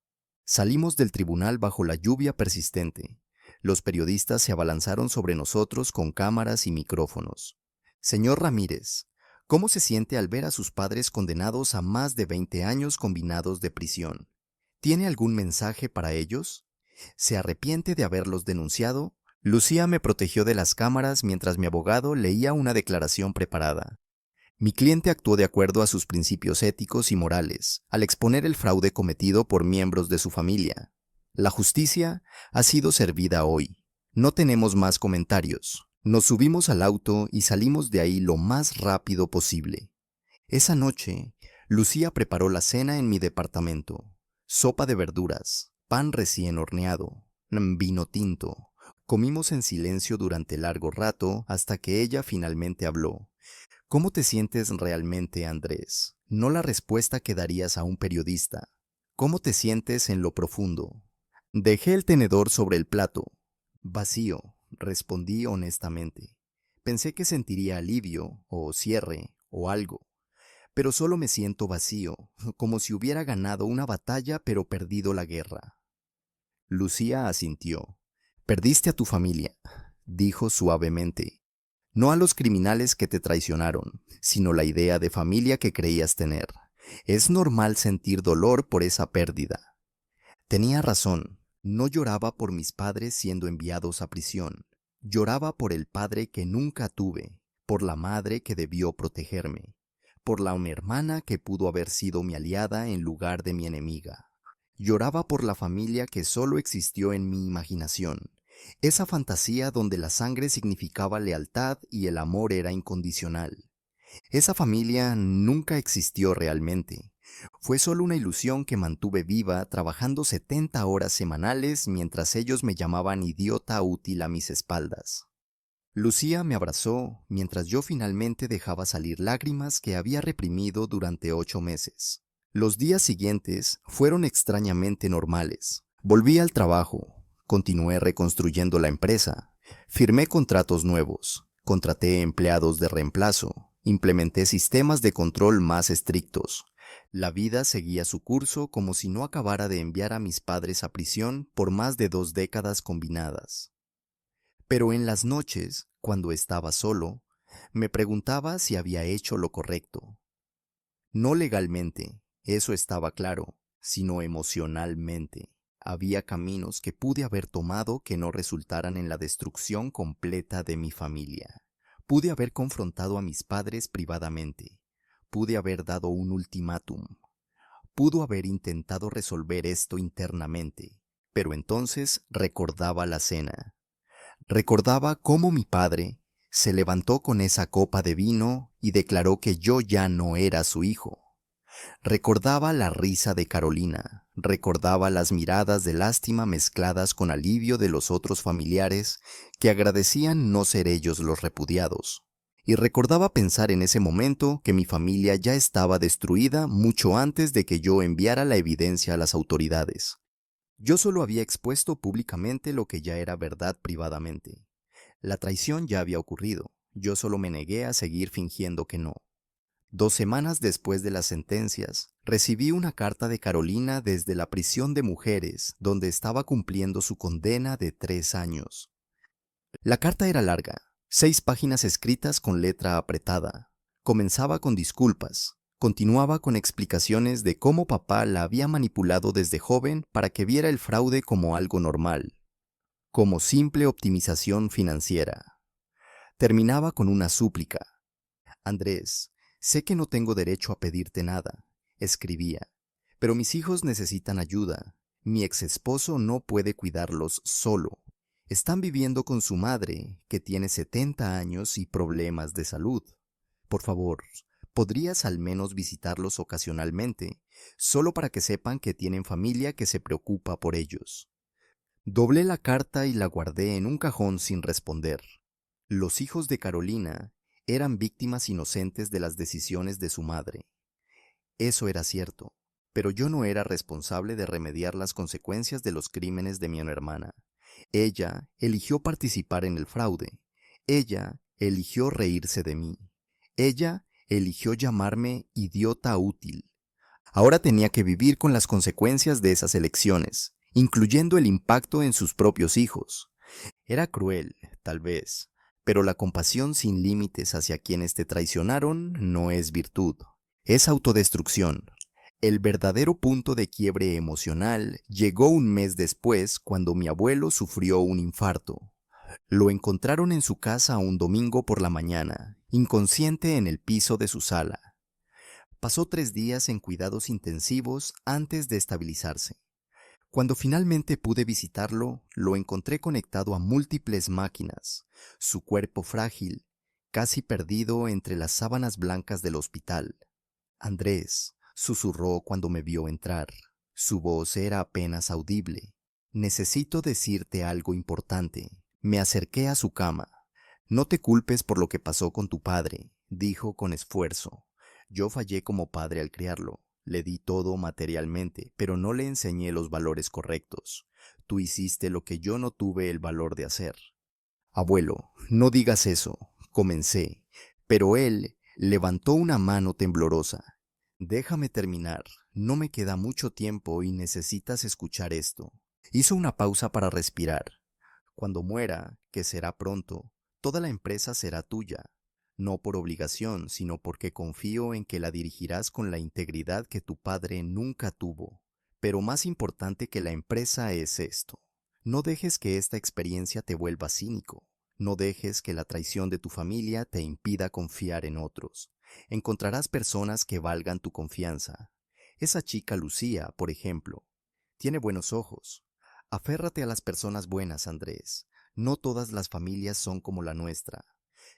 Salimos del tribunal bajo la lluvia persistente. Los periodistas se abalanzaron sobre nosotros con cámaras y micrófonos. Señor Ramírez, ¿cómo se siente al ver a sus padres condenados a más de 20 años combinados de prisión? ¿Tiene algún mensaje para ellos? ¿Se arrepiente de haberlos denunciado? Lucía me protegió de las cámaras mientras mi abogado leía una declaración preparada. Mi cliente actuó de acuerdo a sus principios éticos y morales al exponer el fraude cometido por miembros de su familia. La justicia ha sido servida hoy. No tenemos más comentarios. Nos subimos al auto y salimos de ahí lo más rápido posible. Esa noche, Lucía preparó la cena en mi departamento. Sopa de verduras, pan recién horneado, vino tinto. Comimos en silencio durante largo rato hasta que ella finalmente habló. ¿Cómo te sientes realmente, Andrés? No la respuesta que darías a un periodista. ¿Cómo te sientes en lo profundo? Dejé el tenedor sobre el plato. Vacío, respondí honestamente. Pensé que sentiría alivio, o cierre, o algo. Pero solo me siento vacío, como si hubiera ganado una batalla pero perdido la guerra. Lucía asintió. Perdiste a tu familia, dijo suavemente. No a los criminales que te traicionaron, sino la idea de familia que creías tener. Es normal sentir dolor por esa pérdida. Tenía razón, no lloraba por mis padres siendo enviados a prisión. Lloraba por el padre que nunca tuve, por la madre que debió protegerme, por la una hermana que pudo haber sido mi aliada en lugar de mi enemiga. Lloraba por la familia que solo existió en mi imaginación, esa fantasía donde la sangre significaba lealtad y el amor era incondicional. Esa familia nunca existió realmente. Fue solo una ilusión que mantuve viva trabajando 70 horas semanales mientras ellos me llamaban idiota útil a mis espaldas. Lucía me abrazó mientras yo finalmente dejaba salir lágrimas que había reprimido durante 8 meses. Los días siguientes fueron extrañamente normales. Volví al trabajo, continué reconstruyendo la empresa, firmé contratos nuevos, contraté empleados de reemplazo, implementé sistemas de control más estrictos. La vida seguía su curso como si no acabara de enviar a mis padres a prisión por más de 2 décadas combinadas. Pero en las noches, cuando estaba solo, me preguntaba si había hecho lo correcto. No legalmente, eso estaba claro, sino emocionalmente. Había caminos que pude haber tomado que no resultaran en la destrucción completa de mi familia. Pude haber confrontado a mis padres privadamente. Pude haber dado un ultimátum. Pudo haber intentado resolver esto internamente. Pero entonces recordaba la cena. Recordaba cómo mi padre se levantó con esa copa de vino y declaró que yo ya no era su hijo. Recordaba la risa de Carolina, recordaba las miradas de lástima mezcladas con alivio de los otros familiares que agradecían no ser ellos los repudiados. Y recordaba pensar en ese momento que mi familia ya estaba destruida mucho antes de que yo enviara la evidencia a las autoridades. Yo solo había expuesto públicamente lo que ya era verdad privadamente. La traición ya había ocurrido, yo solo me negué a seguir fingiendo que no. 2 semanas después de las sentencias, recibí una carta de Carolina desde la prisión de mujeres, donde estaba cumpliendo su condena de 3 años. La carta era larga, 6 páginas escritas con letra apretada. Comenzaba con disculpas, continuaba con explicaciones de cómo papá la había manipulado desde joven para que viera el fraude como algo normal, como simple optimización financiera. Terminaba con una súplica. Andrés, sé que no tengo derecho a pedirte nada, escribía, pero mis hijos necesitan ayuda. Mi ex esposo no puede cuidarlos solo. Están viviendo con su madre, que tiene 70 años y problemas de salud. Por favor, ¿podrías al menos visitarlos ocasionalmente, solo para que sepan que tienen familia que se preocupa por ellos? Doblé la carta y la guardé en un cajón sin responder. Los hijos de Carolina eran víctimas inocentes de las decisiones de su madre. Eso era cierto, Pero yo no era responsable de remediar las consecuencias de los crímenes de mi hermana. Ella eligió participar en el fraude. Ella eligió reírse de mí. Ella eligió llamarme idiota útil. Ahora tenía que vivir con las consecuencias de esas elecciones, incluyendo el impacto en sus propios hijos. Era cruel, tal vez, pero la compasión sin límites hacia quienes te traicionaron no es virtud, es autodestrucción. El verdadero punto de quiebre emocional llegó un mes después cuando mi abuelo sufrió un infarto. Lo encontraron en su casa un domingo por la mañana, inconsciente en el piso de su sala. Pasó 3 días en cuidados intensivos antes de estabilizarse. Cuando finalmente pude visitarlo, lo encontré conectado a múltiples máquinas, su cuerpo frágil, casi perdido entre las sábanas blancas del hospital. Andrés, susurró cuando me vio entrar. Su voz era apenas audible. Necesito decirte algo importante. Me acerqué a su cama. No te culpes por lo que pasó con tu padre, dijo con esfuerzo. Yo fallé como padre al criarlo. Le di todo materialmente, pero no le enseñé los valores correctos. Tú hiciste lo que yo no tuve el valor de hacer. Abuelo, no digas eso, comencé, pero él levantó una mano temblorosa. Déjame terminar, no me queda mucho tiempo y necesitas escuchar esto. Hizo una pausa para respirar. Cuando muera, que será pronto, toda la empresa será tuya, no por obligación, sino porque confío en que la dirigirás con la integridad que tu padre nunca tuvo. Pero más importante que la empresa es esto. No dejes que esta experiencia te vuelva cínico. No dejes que la traición de tu familia te impida confiar en otros. Encontrarás personas que valgan tu confianza. Esa chica Lucía, por ejemplo, tiene buenos ojos. Aférrate a las personas buenas, Andrés. No todas las familias son como la nuestra.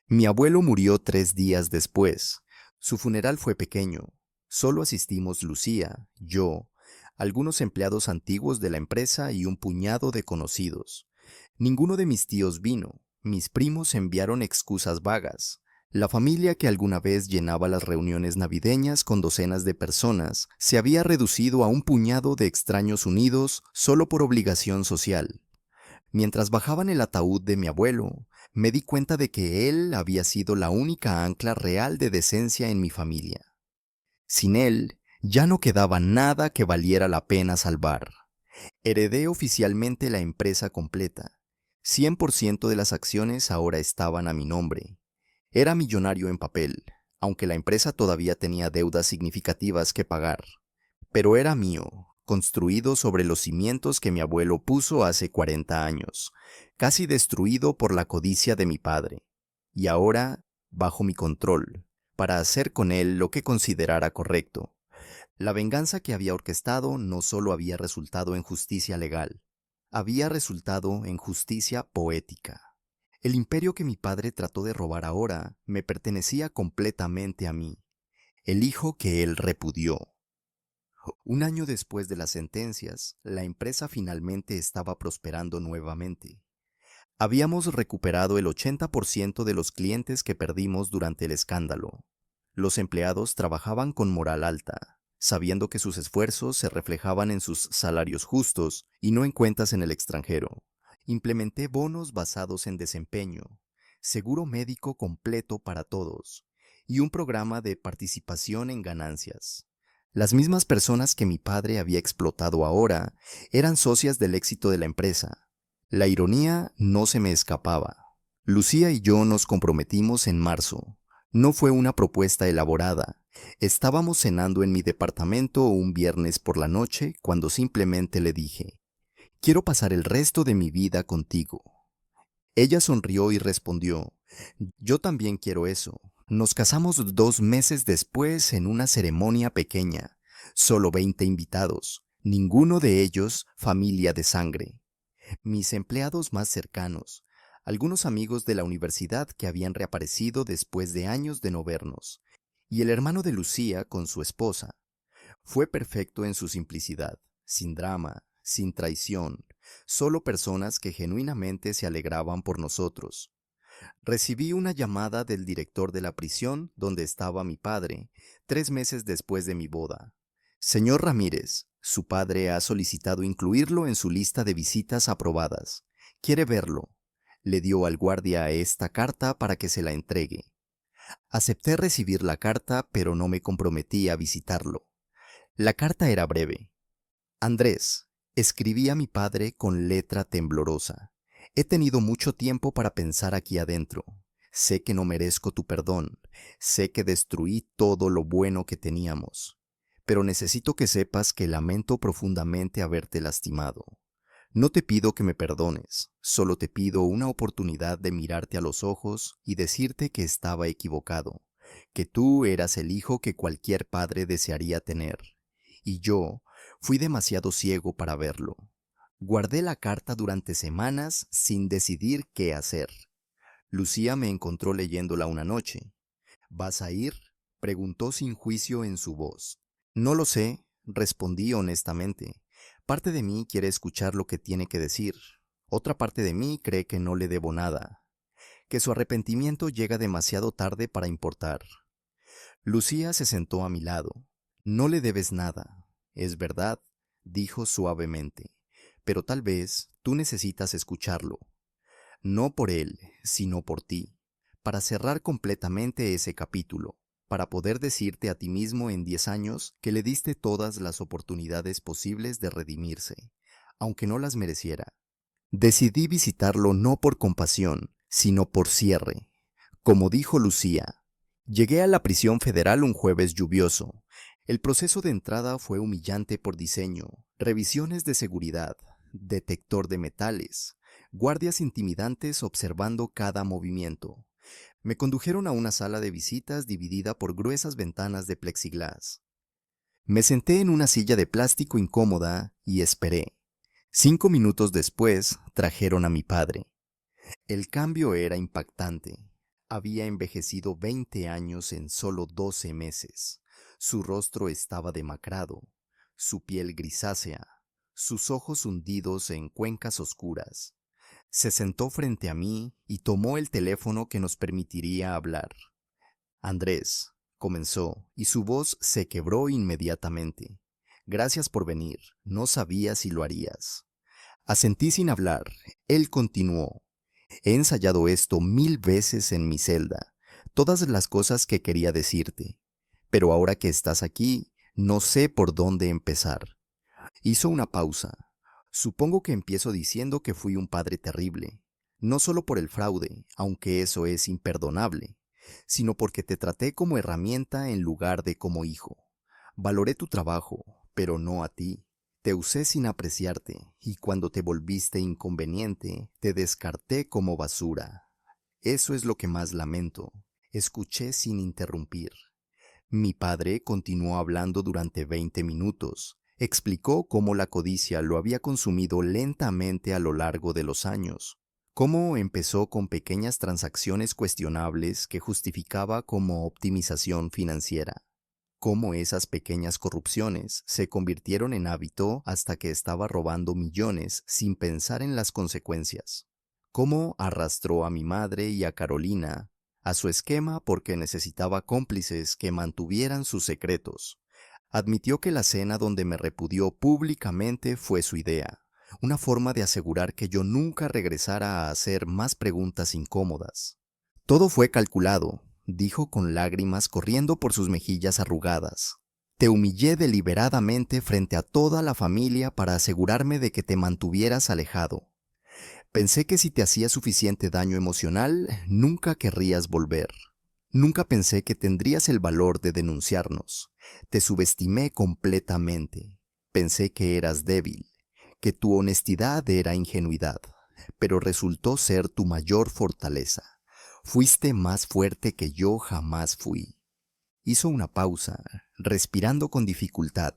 Mi abuelo murió 3 días después. Su funeral fue pequeño. Solo asistimos Lucía, yo, algunos empleados antiguos de la empresa y un puñado de conocidos. Ninguno de mis tíos vino. Mis primos enviaron excusas vagas. La familia que alguna vez llenaba las reuniones navideñas con docenas de personas se había reducido a un puñado de extraños unidos solo por obligación social. Mientras bajaban el ataúd de mi abuelo, me di cuenta de que él había sido la única ancla real de decencia en mi familia. Sin él, ya no quedaba nada que valiera la pena salvar. Heredé oficialmente la empresa completa. 100% de las acciones ahora estaban a mi nombre. Era millonario en papel, aunque la empresa todavía tenía deudas significativas que pagar. Pero era mío, construido sobre los cimientos que mi abuelo puso hace 40 años, casi destruido por la codicia de mi padre, y ahora bajo mi control, para hacer con él lo que considerara correcto. La venganza que había orquestado no solo había resultado en justicia legal, había resultado en justicia poética. El imperio que mi padre trató de robar ahora me pertenecía completamente a mí, el hijo que él repudió. Un año después de las sentencias, la empresa finalmente estaba prosperando nuevamente. Habíamos recuperado el 80% de los clientes que perdimos durante el escándalo. Los empleados trabajaban con moral alta, sabiendo que sus esfuerzos se reflejaban en sus salarios justos y no en cuentas en el extranjero. Implementé bonos basados en desempeño, seguro médico completo para todos y un programa de participación en ganancias. Las mismas personas que mi padre había explotado ahora eran socias del éxito de la empresa. La ironía no se me escapaba. Lucía y yo nos comprometimos en marzo. No fue una propuesta elaborada. Estábamos cenando en mi departamento un viernes por la noche cuando simplemente le dije, quiero pasar el resto de mi vida contigo. Ella sonrió y respondió, yo también quiero eso. Nos casamos 2 meses después en una ceremonia pequeña. Solo 20 invitados, ninguno de ellos familia de sangre. Mis empleados más cercanos, algunos amigos de la universidad que habían reaparecido después de años de no vernos, y el hermano de Lucía con su esposa. Fue perfecto en su simplicidad, sin drama, sin traición, solo personas que genuinamente se alegraban por nosotros. Recibí una llamada del director de la prisión donde estaba mi padre, 3 meses después de mi boda. Señor Ramírez, su padre ha solicitado incluirlo en su lista de visitas aprobadas. Quiere verlo. Le dio al guardia esta carta para que se la entregue. Acepté recibir la carta, pero no me comprometí a visitarlo. La carta era breve. Andrés, escribí a mi padre con letra temblorosa. He tenido mucho tiempo para pensar aquí adentro. Sé que no merezco tu perdón. Sé que destruí todo lo bueno que teníamos. Pero necesito que sepas que lamento profundamente haberte lastimado. No te pido que me perdones, solo te pido una oportunidad de mirarte a los ojos y decirte que estaba equivocado, que tú eras el hijo que cualquier padre desearía tener. Y yo fui demasiado ciego para verlo. Guardé la carta durante semanas sin decidir qué hacer. Lucía me encontró leyéndola una noche. ¿Vas a ir?, preguntó sin juicio en su voz. No lo sé, respondí honestamente. Parte de mí quiere escuchar lo que tiene que decir. Otra parte de mí cree que no le debo nada, que su arrepentimiento llega demasiado tarde para importar. Lucía se sentó a mi lado. No le debes nada, es verdad, dijo suavemente, pero tal vez tú necesitas escucharlo. No por él, sino por ti, para cerrar completamente ese capítulo, para poder decirte a ti mismo en 10 años que le diste todas las oportunidades posibles de redimirse, aunque no las mereciera. Decidí visitarlo no por compasión, sino por cierre. Como dijo Lucía, llegué a la prisión federal un jueves lluvioso. El proceso de entrada fue humillante por diseño, revisiones de seguridad, detector de metales, guardias intimidantes observando cada movimiento. Me condujeron a una sala de visitas dividida por gruesas ventanas de plexiglas. Me senté en una silla de plástico incómoda y esperé. 5 minutos después trajeron a mi padre. El cambio era impactante. Había envejecido 20 años en solo 12 meses. Su rostro estaba demacrado, su piel grisácea, sus ojos hundidos en cuencas oscuras. Se sentó frente a mí y tomó el teléfono que nos permitiría hablar. Andrés, comenzó, y su voz se quebró inmediatamente. Gracias por venir, no sabía si lo harías. Asentí sin hablar. Él continuó. He ensayado esto 1000 veces en mi celda, todas las cosas que quería decirte. Pero ahora que estás aquí, no sé por dónde empezar. Hizo una pausa. Supongo que empiezo diciendo que fui un padre terrible, no solo por el fraude, aunque eso es imperdonable, sino porque te traté como herramienta en lugar de como hijo. Valoré tu trabajo, pero no a ti. Te usé sin apreciarte, y cuando te volviste inconveniente, te descarté como basura. Eso es lo que más lamento. Escuché sin interrumpir. Mi padre continuó hablando durante 20 minutos. Explicó cómo la codicia lo había consumido lentamente a lo largo de los años. Cómo empezó con pequeñas transacciones cuestionables que justificaba como optimización financiera. Cómo esas pequeñas corrupciones se convirtieron en hábito hasta que estaba robando millones sin pensar en las consecuencias. Cómo arrastró a mi madre y a Carolina a su esquema porque necesitaba cómplices que mantuvieran sus secretos. Admitió que la cena donde me repudió públicamente fue su idea, una forma de asegurar que yo nunca regresara a hacer más preguntas incómodas. Todo fue calculado, dijo con lágrimas corriendo por sus mejillas arrugadas. Te humillé deliberadamente frente a toda la familia para asegurarme de que te mantuvieras alejado. Pensé que si te hacía suficiente daño emocional, nunca querrías volver. Nunca pensé que tendrías el valor de denunciarnos. Te subestimé completamente. Pensé que eras débil, que tu honestidad era ingenuidad, pero resultó ser tu mayor fortaleza. Fuiste más fuerte que yo jamás fui. Hizo una pausa, respirando con dificultad.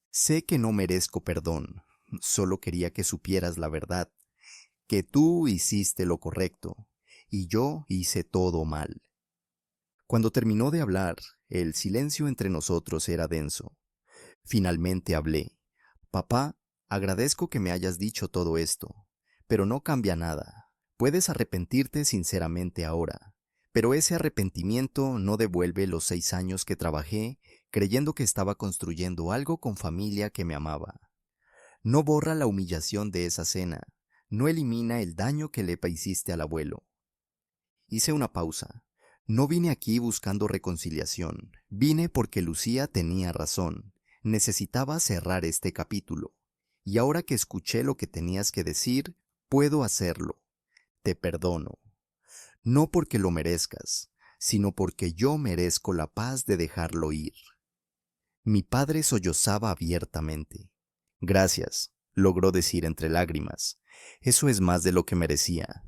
Sé que no merezco perdón, solo quería que supieras la verdad, que tú hiciste lo correcto, y yo hice todo mal. Cuando terminó de hablar, el silencio entre nosotros era denso. Finalmente hablé. Papá, agradezco que me hayas dicho todo esto, pero no cambia nada. Puedes arrepentirte sinceramente ahora, pero ese arrepentimiento no devuelve los 6 años que trabajé, creyendo que estaba construyendo algo con familia que me amaba. No borra la humillación de esa cena, no elimina el daño que le hiciste al abuelo. Hice una pausa. No vine aquí buscando reconciliación, vine porque Lucía tenía razón. Necesitaba cerrar este capítulo. Y ahora que escuché lo que tenías que decir, puedo hacerlo. Te perdono. No porque lo merezcas, sino porque yo merezco la paz de dejarlo ir. Mi padre sollozaba abiertamente. Gracias, logró decir entre lágrimas. Eso es más de lo que merecía.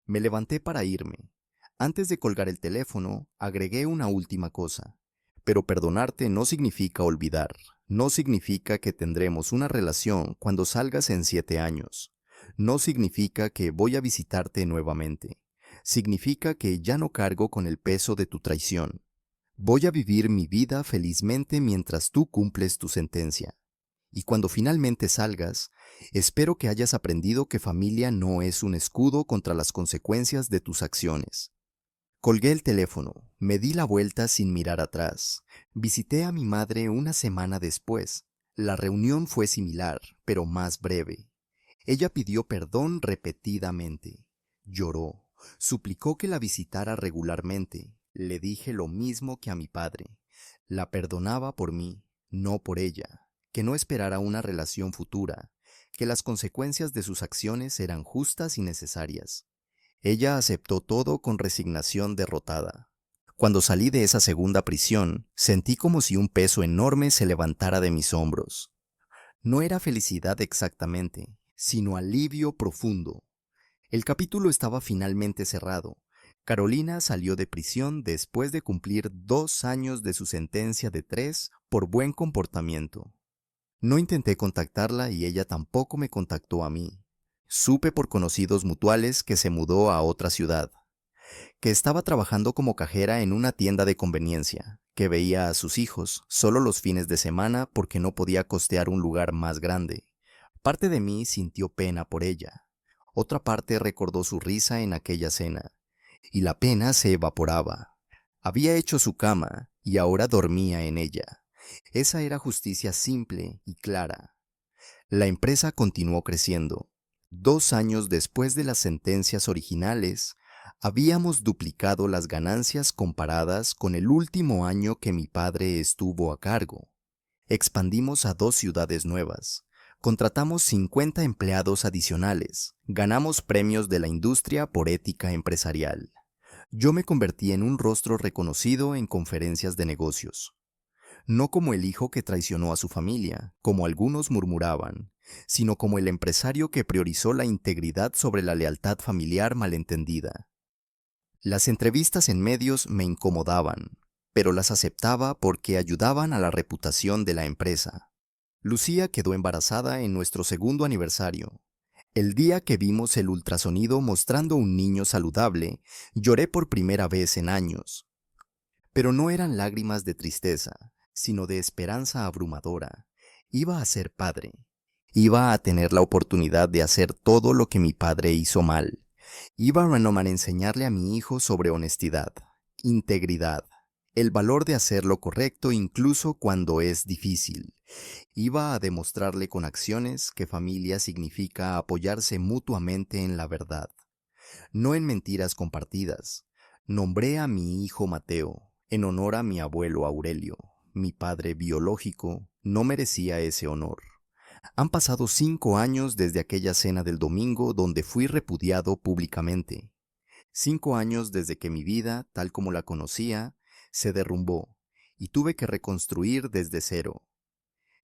Me levanté para irme. Antes de colgar el teléfono, agregué una última cosa. Pero perdonarte no significa olvidar. No significa que tendremos una relación cuando salgas en 7 años. No significa que voy a visitarte nuevamente. Significa que ya no cargo con el peso de tu traición. Voy a vivir mi vida felizmente mientras tú cumples tu sentencia. Y cuando finalmente salgas, espero que hayas aprendido que familia no es un escudo contra las consecuencias de tus acciones. Colgué el teléfono, me di la vuelta sin mirar atrás. Visité a mi madre una semana después. La reunión fue similar, pero más breve. Ella pidió perdón repetidamente. Lloró, suplicó que la visitara regularmente. Le dije lo mismo que a mi padre. La perdonaba por mí, no por ella, que no esperara una relación futura, que las consecuencias de sus acciones eran justas y necesarias. Ella aceptó todo con resignación derrotada. Cuando salí de esa segunda prisión, sentí como si un peso enorme se levantara de mis hombros. No era felicidad exactamente, sino alivio profundo. El capítulo estaba finalmente cerrado. Carolina salió de prisión después de cumplir 2 años de su sentencia de 3 por buen comportamiento. No intenté contactarla y ella tampoco me contactó a mí. Supe por conocidos mutuales que se mudó a otra ciudad, que estaba trabajando como cajera en una tienda de conveniencia, que veía a sus hijos solo los fines de semana porque no podía costear un lugar más grande. Parte de mí sintió pena por ella. Otra parte recordó su risa en aquella cena, y la pena se evaporaba. Había hecho su cama y ahora dormía en ella. Esa era justicia simple y clara. La empresa continuó creciendo. 2 años después de las sentencias originales, habíamos duplicado las ganancias comparadas con el último año que mi padre estuvo a cargo. Expandimos a 2 ciudades nuevas. Contratamos 50 empleados adicionales. Ganamos premios de la industria por ética empresarial. Yo me convertí en un rostro reconocido en conferencias de negocios. No como el hijo que traicionó a su familia, como algunos murmuraban, sino como el empresario que priorizó la integridad sobre la lealtad familiar malentendida. Las entrevistas en medios me incomodaban, pero las aceptaba porque ayudaban a la reputación de la empresa. Lucía quedó embarazada en nuestro segundo aniversario. El día que vimos el ultrasonido mostrando un niño saludable, lloré por primera vez en años. Pero no eran lágrimas de tristeza, sino de esperanza abrumadora. Iba a ser padre. Iba a tener la oportunidad de hacer todo lo que mi padre hizo mal. Iba a renovar enseñarle a mi hijo sobre honestidad, integridad, el valor de hacer lo correcto incluso cuando es difícil. Iba a demostrarle con acciones que familia significa apoyarse mutuamente en la verdad, no en mentiras compartidas. Nombré a mi hijo Mateo, en honor a mi abuelo Aurelio. Mi padre biológico no merecía ese honor. Han pasado 5 años desde aquella cena del domingo donde fui repudiado públicamente. 5 años desde que mi vida, tal como la conocía, se derrumbó y tuve que reconstruir desde cero.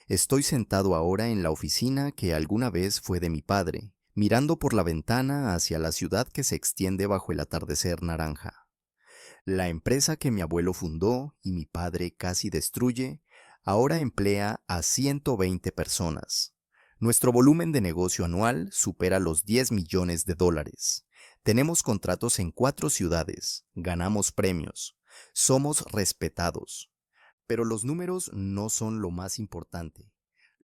Estoy sentado ahora en la oficina que alguna vez fue de mi padre, mirando por la ventana hacia la ciudad que se extiende bajo el atardecer naranja. La empresa que mi abuelo fundó y mi padre casi destruye, ahora emplea a 120 personas. Nuestro volumen de negocio anual supera los 10 millones de dólares. Tenemos contratos en 4 ciudades, ganamos premios, somos respetados. Pero los números no son lo más importante.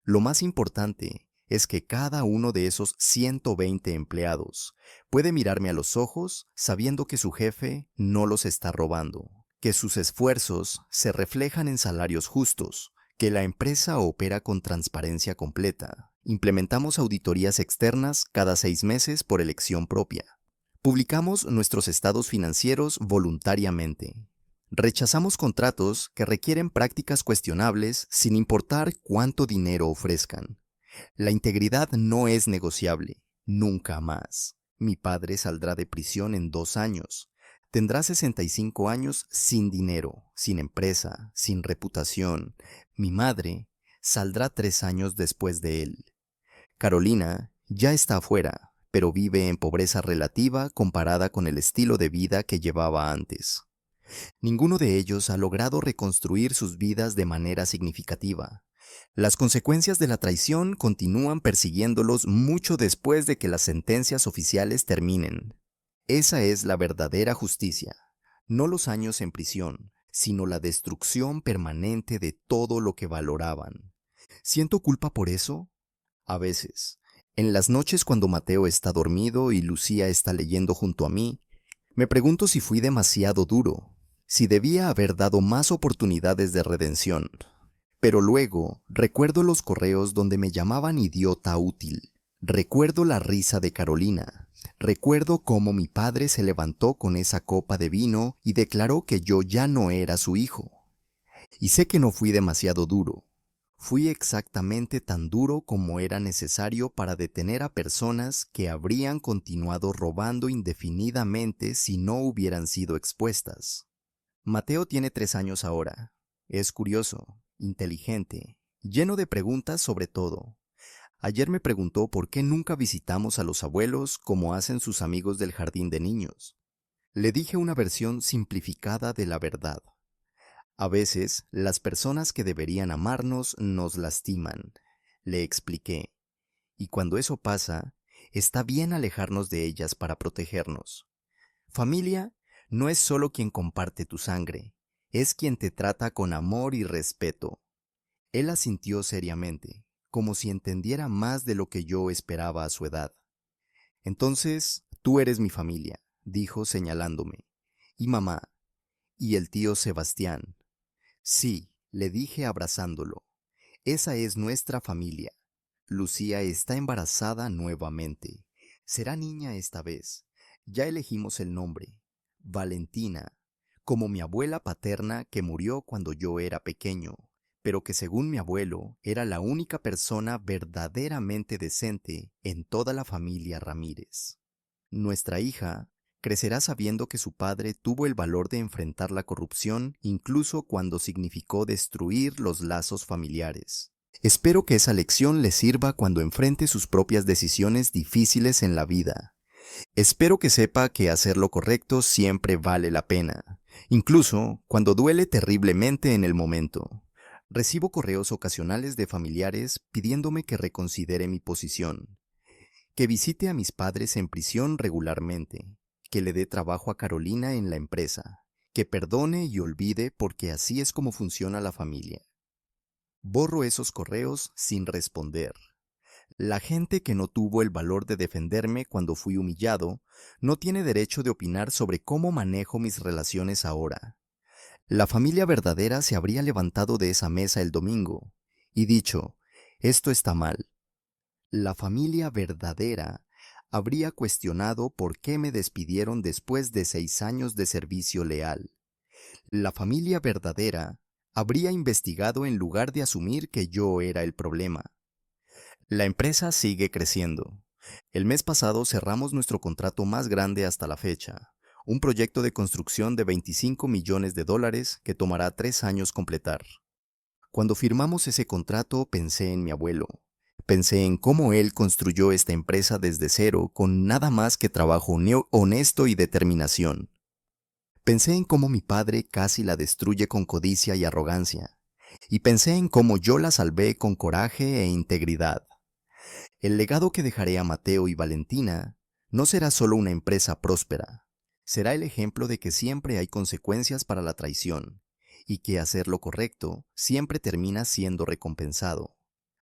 Lo más importante es que cada uno de esos 120 empleados puede mirarme a los ojos sabiendo que su jefe no los está robando, que sus esfuerzos se reflejan en salarios justos, que la empresa opera con transparencia completa. Implementamos auditorías externas cada 6 meses por elección propia. Publicamos nuestros estados financieros voluntariamente. Rechazamos contratos que requieren prácticas cuestionables sin importar cuánto dinero ofrezcan. La integridad no es negociable, nunca más. Mi padre saldrá de prisión en 2 años. Tendrá 65 años sin dinero, sin empresa, sin reputación. Mi madre saldrá 3 años después de él. Carolina ya está afuera, pero vive en pobreza relativa comparada con el estilo de vida que llevaba antes. Ninguno de ellos ha logrado reconstruir sus vidas de manera significativa. Las consecuencias de la traición continúan persiguiéndolos mucho después de que las sentencias oficiales terminen. Esa es la verdadera justicia, no los años en prisión, sino la destrucción permanente de todo lo que valoraban. ¿Siento culpa por eso? A veces. En las noches cuando Mateo está dormido y Lucía está leyendo junto a mí, me pregunto si fui demasiado duro, si debía haber dado más oportunidades de redención. Pero luego recuerdo los correos donde me llamaban idiota útil. Recuerdo la risa de Carolina. Recuerdo cómo mi padre se levantó con esa copa de vino y declaró que yo ya no era su hijo. Y sé que no fui demasiado duro. Fui exactamente tan duro como era necesario para detener a personas que habrían continuado robando indefinidamente si no hubieran sido expuestas. Mateo tiene 3 años ahora. Es curioso, inteligente, lleno de preguntas sobre todo. Ayer me preguntó por qué nunca visitamos a los abuelos como hacen sus amigos del jardín de niños. Le dije una versión simplificada de la verdad. A veces, las personas que deberían amarnos nos lastiman, le expliqué. Y cuando eso pasa, está bien alejarnos de ellas para protegernos. Familia no es solo quien comparte tu sangre, es quien te trata con amor y respeto. Él asintió seriamente, como si entendiera más de lo que yo esperaba a su edad. Entonces, tú eres mi familia, dijo señalándome. Y mamá, y el tío Sebastián. Sí, le dije abrazándolo. Esa es nuestra familia. Lucía está embarazada nuevamente. Será niña esta vez. Ya elegimos el nombre. Valentina, como mi abuela paterna que murió cuando yo era pequeño, pero que según mi abuelo era la única persona verdaderamente decente en toda la familia Ramírez. Nuestra hija crecerá sabiendo que su padre tuvo el valor de enfrentar la corrupción incluso cuando significó destruir los lazos familiares. Espero que esa lección le sirva cuando enfrente sus propias decisiones difíciles en la vida. Espero que sepa que hacer lo correcto siempre vale la pena, incluso cuando duele terriblemente en el momento. Recibo correos ocasionales de familiares pidiéndome que reconsidere mi posición, que visite a mis padres en prisión regularmente, que le dé trabajo a Carolina en la empresa, que perdone y olvide porque así es como funciona la familia. Borro esos correos sin responder. La gente que no tuvo el valor de defenderme cuando fui humillado no tiene derecho de opinar sobre cómo manejo mis relaciones ahora. La familia verdadera se habría levantado de esa mesa el domingo y dicho, esto está mal. La familia verdadera habría cuestionado por qué me despidieron después de 6 años de servicio leal. La familia verdadera habría investigado en lugar de asumir que yo era el problema. La empresa sigue creciendo. El mes pasado cerramos nuestro contrato más grande hasta la fecha, un proyecto de construcción de $25 millones que tomará 3 años completar. Cuando firmamos ese contrato pensé en mi abuelo. Pensé en cómo él construyó esta empresa desde cero con nada más que trabajo honesto y determinación. Pensé en cómo mi padre casi la destruye con codicia y arrogancia. Y pensé en cómo yo la salvé con coraje e integridad. El legado que dejaré a Mateo y Valentina no será solo una empresa próspera, será el ejemplo de que siempre hay consecuencias para la traición y que hacer lo correcto siempre termina siendo recompensado.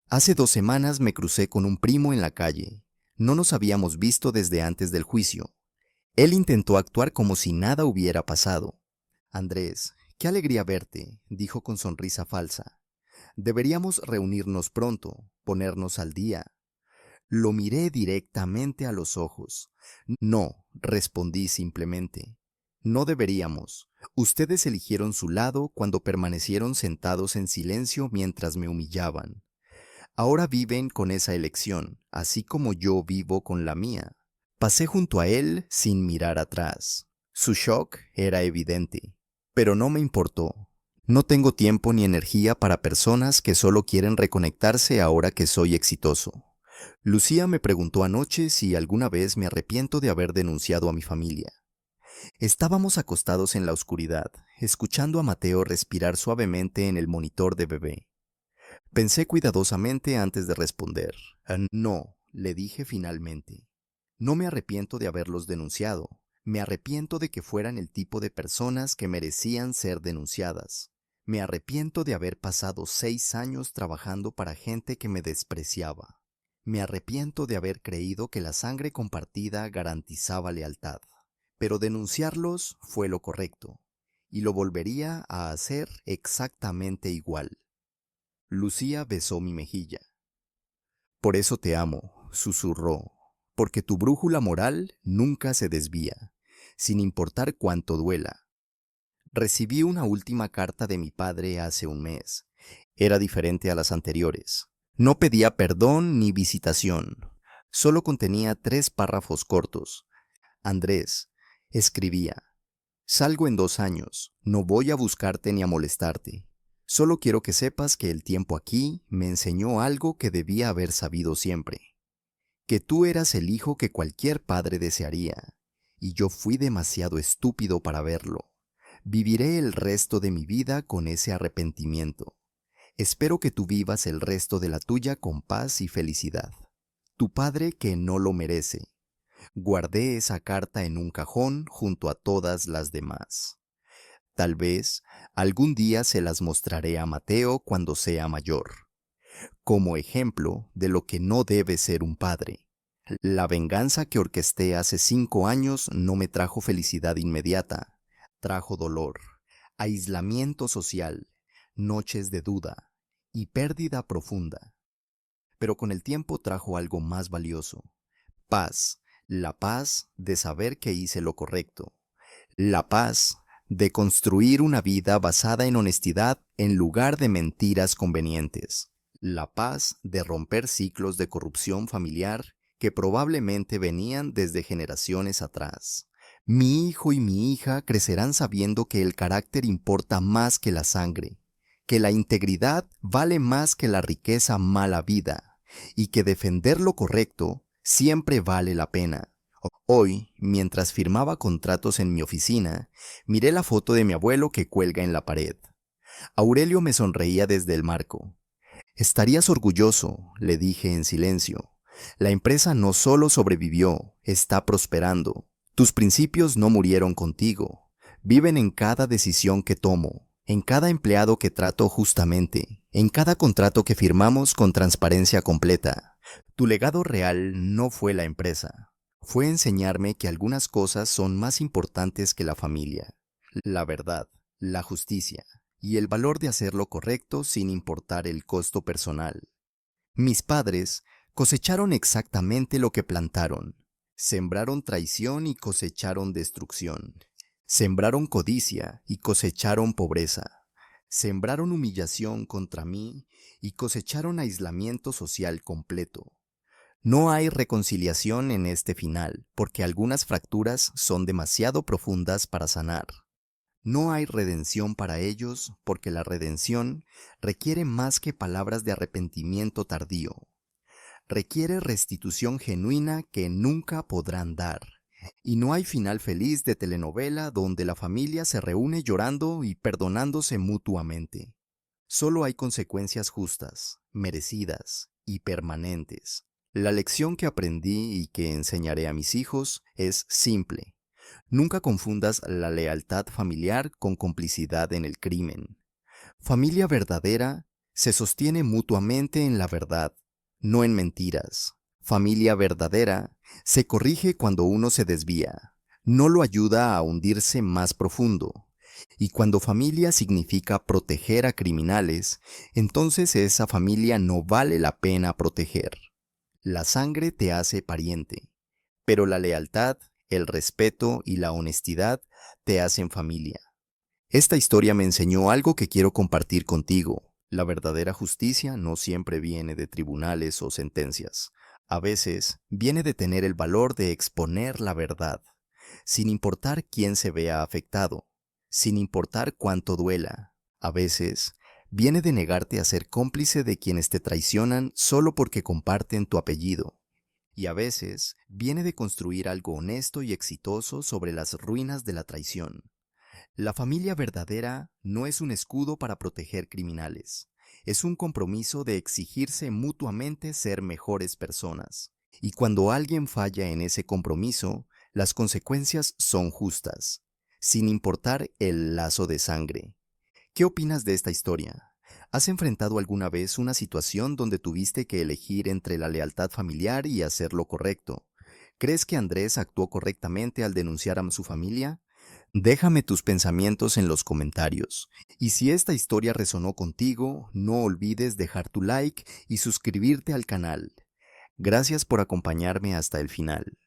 Hace 2 semanas me crucé con un primo en la calle. No nos habíamos visto desde antes del juicio. Él intentó actuar como si nada hubiera pasado. Andrés, qué alegría verte, dijo con sonrisa falsa. Deberíamos reunirnos pronto, ponernos al día. Lo miré directamente a los ojos. No, respondí simplemente. No deberíamos. Ustedes eligieron su lado cuando permanecieron sentados en silencio mientras me humillaban. Ahora viven con esa elección, así como yo vivo con la mía. Pasé junto a él sin mirar atrás. Su shock era evidente, pero no me importó. No tengo tiempo ni energía para personas que solo quieren reconectarse ahora que soy exitoso. Lucía me preguntó anoche si alguna vez me arrepiento de haber denunciado a mi familia. Estábamos acostados en la oscuridad, escuchando a Mateo respirar suavemente en el monitor de bebé. Pensé cuidadosamente antes de responder. No, le dije finalmente. No me arrepiento de haberlos denunciado. Me arrepiento de que fueran el tipo de personas que merecían ser denunciadas. Me arrepiento de haber pasado 6 años trabajando para gente que me despreciaba. Me arrepiento de haber creído que la sangre compartida garantizaba lealtad. Pero denunciarlos fue lo correcto, y lo volvería a hacer exactamente igual. Lucía besó mi mejilla. Por eso te amo, susurró, porque tu brújula moral nunca se desvía, sin importar cuánto duela. Recibí una última carta de mi padre hace un mes. Era diferente a las anteriores. No pedía perdón ni visitación. Solo contenía 3 párrafos cortos. Andrés, escribía, salgo en 2 años. No voy a buscarte ni a molestarte. Solo quiero que sepas que el tiempo aquí me enseñó algo que debía haber sabido siempre. Que tú eras el hijo que cualquier padre desearía. Y yo fui demasiado estúpido para verlo. Viviré el resto de mi vida con ese arrepentimiento. Espero que tú vivas el resto de la tuya con paz y felicidad. Tu padre que no lo merece. Guardé esa carta en un cajón junto a todas las demás. Tal vez algún día se las mostraré a Mateo cuando sea mayor, como ejemplo de lo que no debe ser un padre. La venganza que orquesté hace 5 años no me trajo felicidad inmediata, trajo dolor, aislamiento social, noches de duda y pérdida profunda. Pero con el tiempo trajo algo más valioso, paz, la paz de saber que hice lo correcto, la paz de construir una vida basada en honestidad en lugar de mentiras convenientes, la paz de romper ciclos de corrupción familiar que probablemente venían desde generaciones atrás. Mi hijo y mi hija crecerán sabiendo que el carácter importa más que la sangre, que la integridad vale más que la riqueza mala vida, y que defender lo correcto siempre vale la pena. Hoy, mientras firmaba contratos en mi oficina, miré la foto de mi abuelo que cuelga en la pared. Aurelio me sonreía desde el marco. Estarías orgulloso, le dije en silencio. La empresa no solo sobrevivió, está prosperando. Tus principios no murieron contigo. Viven en cada decisión que tomo, en cada empleado que trato justamente, en cada contrato que firmamos con transparencia completa. Tu legado real no fue la empresa. Fue enseñarme que algunas cosas son más importantes que la familia, la verdad, la justicia y el valor de hacer lo correcto sin importar el costo personal. Mis padres cosecharon exactamente lo que plantaron. Sembraron traición y cosecharon destrucción. Sembraron codicia y cosecharon pobreza. Sembraron humillación contra mí y cosecharon aislamiento social completo. No hay reconciliación en este final, porque algunas fracturas son demasiado profundas para sanar. No hay redención para ellos, porque la redención requiere más que palabras de arrepentimiento tardío. Requiere restitución genuina que nunca podrán dar. Y no hay final feliz de telenovela donde la familia se reúne llorando y perdonándose mutuamente. Solo hay consecuencias justas, merecidas y permanentes. La lección que aprendí y que enseñaré a mis hijos es simple. Nunca confundas la lealtad familiar con complicidad en el crimen. Familia verdadera se sostiene mutuamente en la verdad, no en mentiras. Familia verdadera se corrige cuando uno se desvía, no lo ayuda a hundirse más profundo. Y cuando familia significa proteger a criminales, entonces esa familia no vale la pena proteger. La sangre te hace pariente, pero la lealtad, el respeto y la honestidad te hacen familia. Esta historia me enseñó algo que quiero compartir contigo. La verdadera justicia no siempre viene de tribunales o sentencias. A veces viene de tener el valor de exponer la verdad, sin importar quién se vea afectado, sin importar cuánto duela. A veces viene de negarte a ser cómplice de quienes te traicionan solo porque comparten tu apellido. Y a veces viene de construir algo honesto y exitoso sobre las ruinas de la traición. La familia verdadera no es un escudo para proteger criminales. Es un compromiso de exigirse mutuamente ser mejores personas. Y cuando alguien falla en ese compromiso, las consecuencias son justas, sin importar el lazo de sangre. ¿Qué opinas de esta historia? ¿Has enfrentado alguna vez una situación donde tuviste que elegir entre la lealtad familiar y hacer lo correcto? ¿Crees que Andrés actuó correctamente al denunciar a su familia? Déjame tus pensamientos en los comentarios. Y si esta historia resonó contigo, no olvides dejar tu like y suscribirte al canal. Gracias por acompañarme hasta el final.